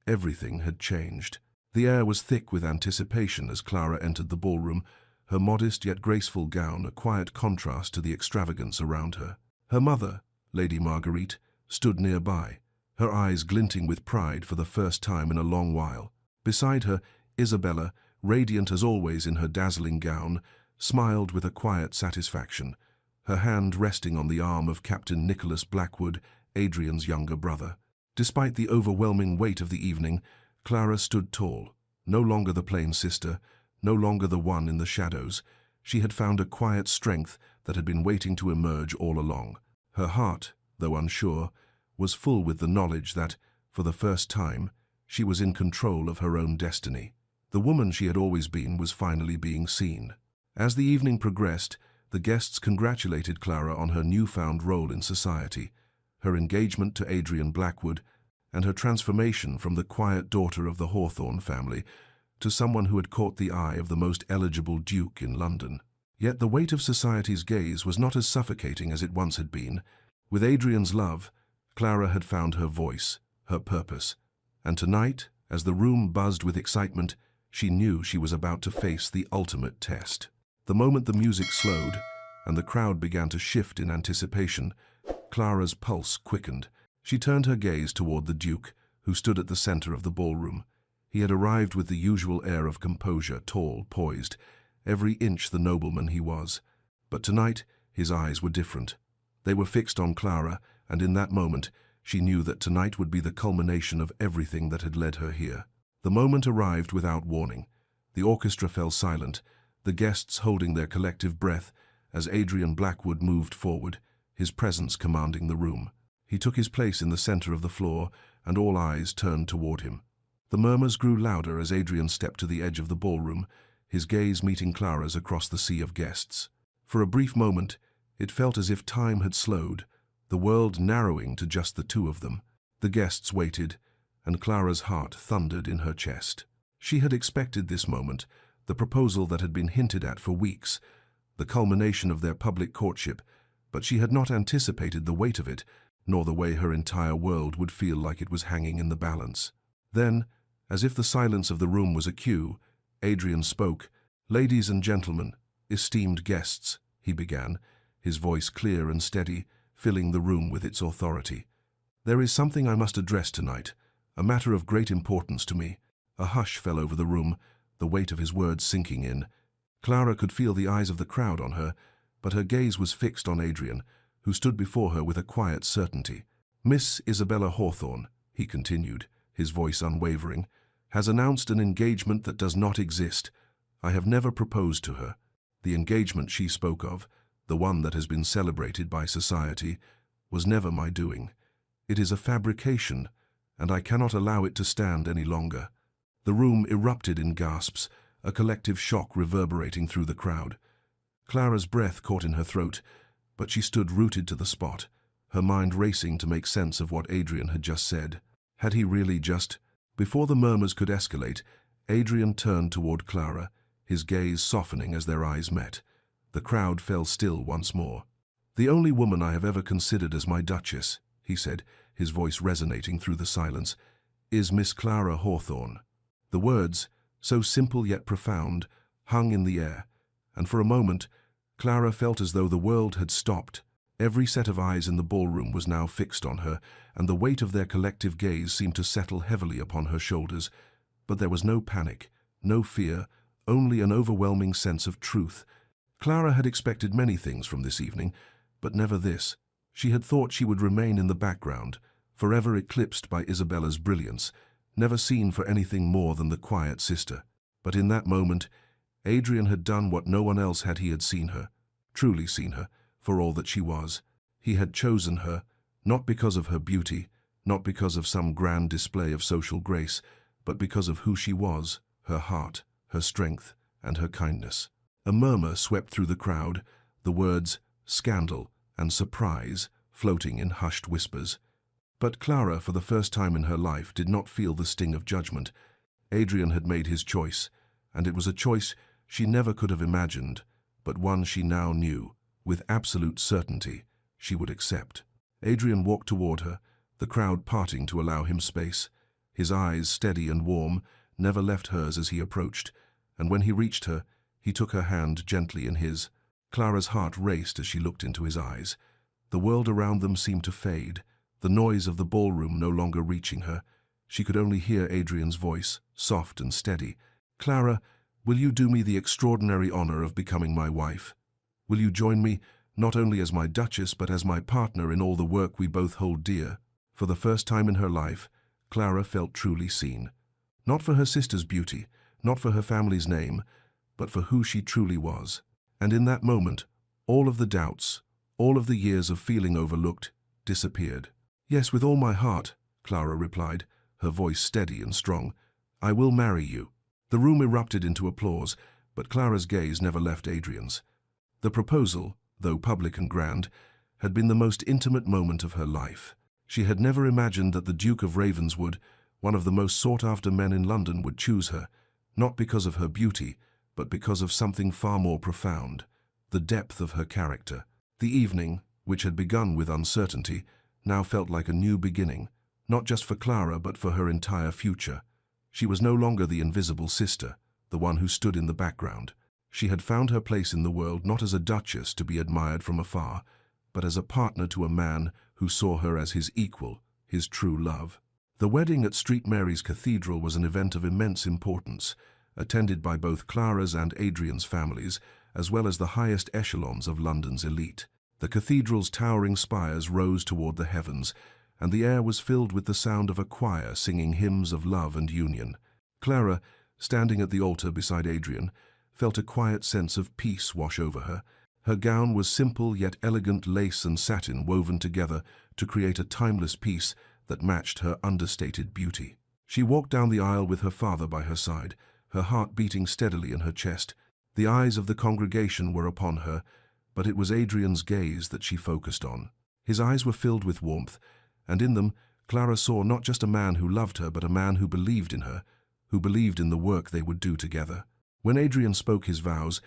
everything had changed. The air was thick with anticipation as Clara entered the ballroom, her modest yet graceful gown a quiet contrast to the extravagance around her. Her mother, Lady Marguerite, stood nearby, her eyes glinting with pride for the first time in a long while. Beside her, Isabella, radiant as always in her dazzling gown, smiled with a quiet satisfaction, her hand resting on the arm of Captain Nicholas Blackwood, Adrian's younger brother. Despite the overwhelming weight of the evening, Clara stood tall, no longer the plain sister, no longer the one in the shadows. She had found a quiet strength that had been waiting to emerge all along. Her heart, though unsure, was full with the knowledge that, for the first time, she was in control of her own destiny. The woman she had always been was finally being seen. As the evening progressed, the guests congratulated Clara on her newfound role in society, her engagement to Adrian Blackwood, and her transformation from the quiet daughter of the Hawthorne family to someone who had caught the eye of the most eligible duke in London. Yet the weight of society's gaze was not as suffocating as it once had been. With Adrian's love, Clara had found her voice, her purpose, and tonight, as the room buzzed with excitement, she knew she was about to face the ultimate test. The moment the music slowed and the crowd began to shift in anticipation, Clara's pulse quickened. She turned her gaze toward the Duke, who stood at the center of the ballroom. He had arrived with the usual air of composure, tall, poised, every inch the nobleman he was. But tonight, his eyes were different. They were fixed on Clara, and in that moment, she knew that tonight would be the culmination of everything that had led her here. The moment arrived without warning. The orchestra fell silent, the guests holding their collective breath as Adrian Blackwood moved forward, his presence commanding the room. He took his place in the center of the floor, and all eyes turned toward him. The murmurs grew louder as Adrian stepped to the edge of the ballroom, his gaze meeting Clara's across the sea of guests. For a brief moment, it felt as if time had slowed, the world narrowing to just the two of them. The guests waited, and Clara's heart thundered in her chest. She had expected this moment, the proposal that had been hinted at for weeks, the culmination of their public courtship, but she had not anticipated the weight of it, nor the way her entire world would feel like it was hanging in the balance. Then, as if the silence of the room was a cue, Adrian spoke. "Ladies and gentlemen, esteemed guests," he began, his voice clear and steady, filling the room with its authority. "There is something I must address tonight, a matter of great importance to me. A hush fell over the room, the weight of his words sinking in. Clara could feel the eyes of the crowd on her, but her gaze was fixed on Adrian, who stood before her with a quiet certainty. "Miss Isabella Hawthorne," he continued, his voice unwavering, "has announced an engagement that does not exist. I have never proposed to her. The engagement she spoke of, the one that has been celebrated by society, was never my doing. It is a fabrication, and I cannot allow it to stand any longer." The room erupted in gasps, a collective shock reverberating through the crowd. Clara's breath caught in her throat, but she stood rooted to the spot, her mind racing to make sense of what Adrian had just said. Had he really just... Before the murmurs could escalate, Adrian turned toward Clara, his gaze softening as their eyes met. The crowd fell still once more. "The only woman I have ever considered as my Duchess," he said, his voice resonating through the silence, "is Miss Clara Hawthorne." The words, so simple yet profound, hung in the air, and for a moment, Clara felt as though the world had stopped. Every set of eyes in the ballroom was now fixed on her, and the weight of their collective gaze seemed to settle heavily upon her shoulders. But there was no panic, no fear, only an overwhelming sense of truth. Clara had expected many things from this evening, but never this. She had thought she would remain in the background, forever eclipsed by Isabella's brilliance, never seen for anything more than the quiet sister. But in that moment, Adrian had done what no one else had. He had seen her, truly seen her, for all that she was. He had chosen her, not because of her beauty, not because of some grand display of social grace, but because of who she was, her heart, her strength, and her kindness. A murmur swept through the crowd, the words "scandal" and "surprise" floating in hushed whispers. But Clara, for the first time in her life, did not feel the sting of judgment. Adrian had made his choice, and it was a choice she never could have imagined, but one she now knew, with absolute certainty, she would accept. Adrian walked toward her, the crowd parting to allow him space. His eyes, steady and warm, never left hers as he approached, and when he reached her, he took her hand gently in his. Clara's heart raced as she looked into his eyes. The world around them seemed to fade, the noise of the ballroom no longer reaching her. She could only hear Adrian's voice, soft and steady. "Clara, will you do me the extraordinary honor of becoming my wife? Will you join me, not only as my Duchess, but as my partner in all the work we both hold dear?" For the first time in her life, Clara felt truly seen. Not for her sister's beauty, not for her family's name, but for who she truly was. And in that moment, all of the doubts, all of the years of feeling overlooked, disappeared. "Yes, with all my heart," Clara replied, her voice steady and strong. "I will marry you." The room erupted into applause, but Clara's gaze never left Adrian's. The proposal, though public and grand, had been the most intimate moment of her life. She had never imagined that the Duke of Ravenswood, one of the most sought-after men in London, would choose her, not because of her beauty, but because of something far more profound, the depth of her character. The evening, which had begun with uncertainty, now felt like a new beginning, not just for Clara but for her entire future. She was no longer the invisible sister, the one who stood in the background. She had found her place in the world not as a duchess to be admired from afar, but as a partner to a man who saw her as his equal, his true love. The wedding at St. Mary's Cathedral was an event of immense importance, attended by both Clara's and Adrian's families, as well as the highest echelons of London's elite. The cathedral's towering spires rose toward the heavens, and the air was filled with the sound of a choir singing hymns of love and union. Clara, standing at the altar beside Adrian, felt a quiet sense of peace wash over her. Her gown was simple yet elegant lace and satin woven together to create a timeless piece that matched her understated beauty. She walked down the aisle with her father by her side, her heart beating steadily in her chest. The eyes of the congregation were upon her, but it was Adrian's gaze that she focused on. His eyes were filled with warmth, and in them Clara saw not just a man who loved her, but a man who believed in her, who believed in the work they would do together. When Adrian spoke his vows,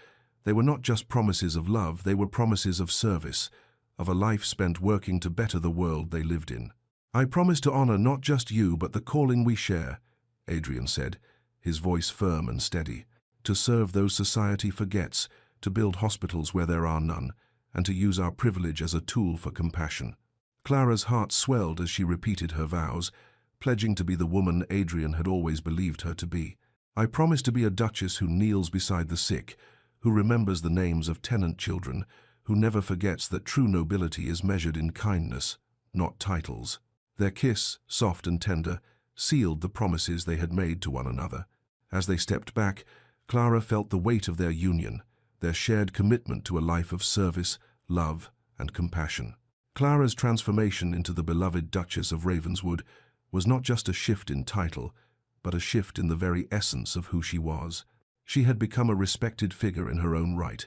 they were not just promises of love, they were promises of service, of a life spent working to better the world they lived in. "I promise to honor not just you, but the calling we share," Adrian said, his voice firm and steady. "To serve those society forgets, to build hospitals where there are none, and to use our privilege as a tool for compassion." Clara's heart swelled as she repeated her vows, pledging to be the woman Adrian had always believed her to be. "I promise to be a duchess who kneels beside the sick, who remembers the names of tenant children, who never forgets that true nobility is measured in kindness, not titles." Their kiss, soft and tender, sealed the promises they had made to one another. As they stepped back, Clara felt the weight of their union, their shared commitment to a life of service, love, and compassion. Clara's transformation into the beloved Duchess of Ravenswood was not just a shift in title, but a shift in the very essence of who she was. She had become a respected figure in her own right,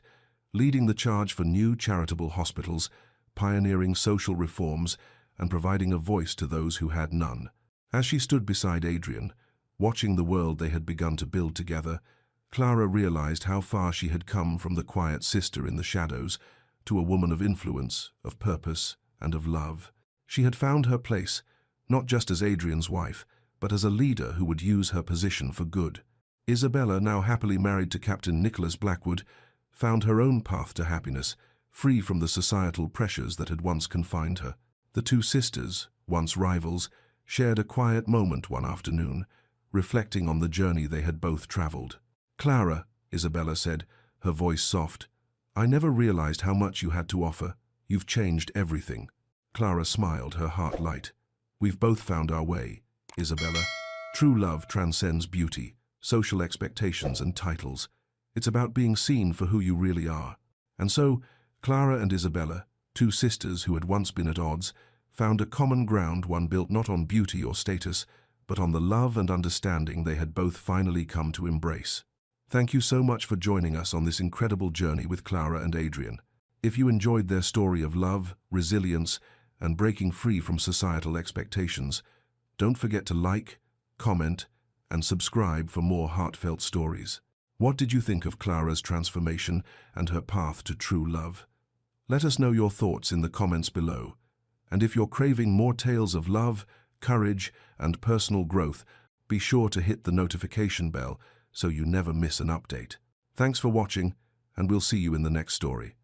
leading the charge for new charitable hospitals, pioneering social reforms, and providing a voice to those who had none. As she stood beside Adrian, watching the world they had begun to build together, Clara realized how far she had come from the quiet sister in the shadows to a woman of influence, of purpose, and of love. She had found her place, not just as Adrian's wife, but as a leader who would use her position for good. Isabella, now happily married to Captain Nicholas Blackwood, found her own path to happiness, free from the societal pressures that had once confined her. The two sisters, once rivals, shared a quiet moment one afternoon, reflecting on the journey they had both traveled. "Clara," Isabella said, her voice soft, "I never realized how much you had to offer. You've changed everything." Clara smiled, her heart light. "We've both found our way, Isabella. True love transcends beauty, social expectations, and titles. It's about being seen for who you really are." And so, Clara and Isabella, two sisters who had once been at odds, found a common ground, one built not on beauty or status, but on the love and understanding they had both finally come to embrace. Thank you so much for joining us on this incredible journey with Clara and Adrian. If you enjoyed their story of love, resilience, and breaking free from societal expectations, don't forget to like, comment, and subscribe for more heartfelt stories. What did you think of Clara's transformation and her path to true love? Let us know your thoughts in the comments below. And if you're craving more tales of love, courage, and personal growth, be sure to hit the notification bell so you never miss an update. Thanks for watching, and we'll see you in the next story.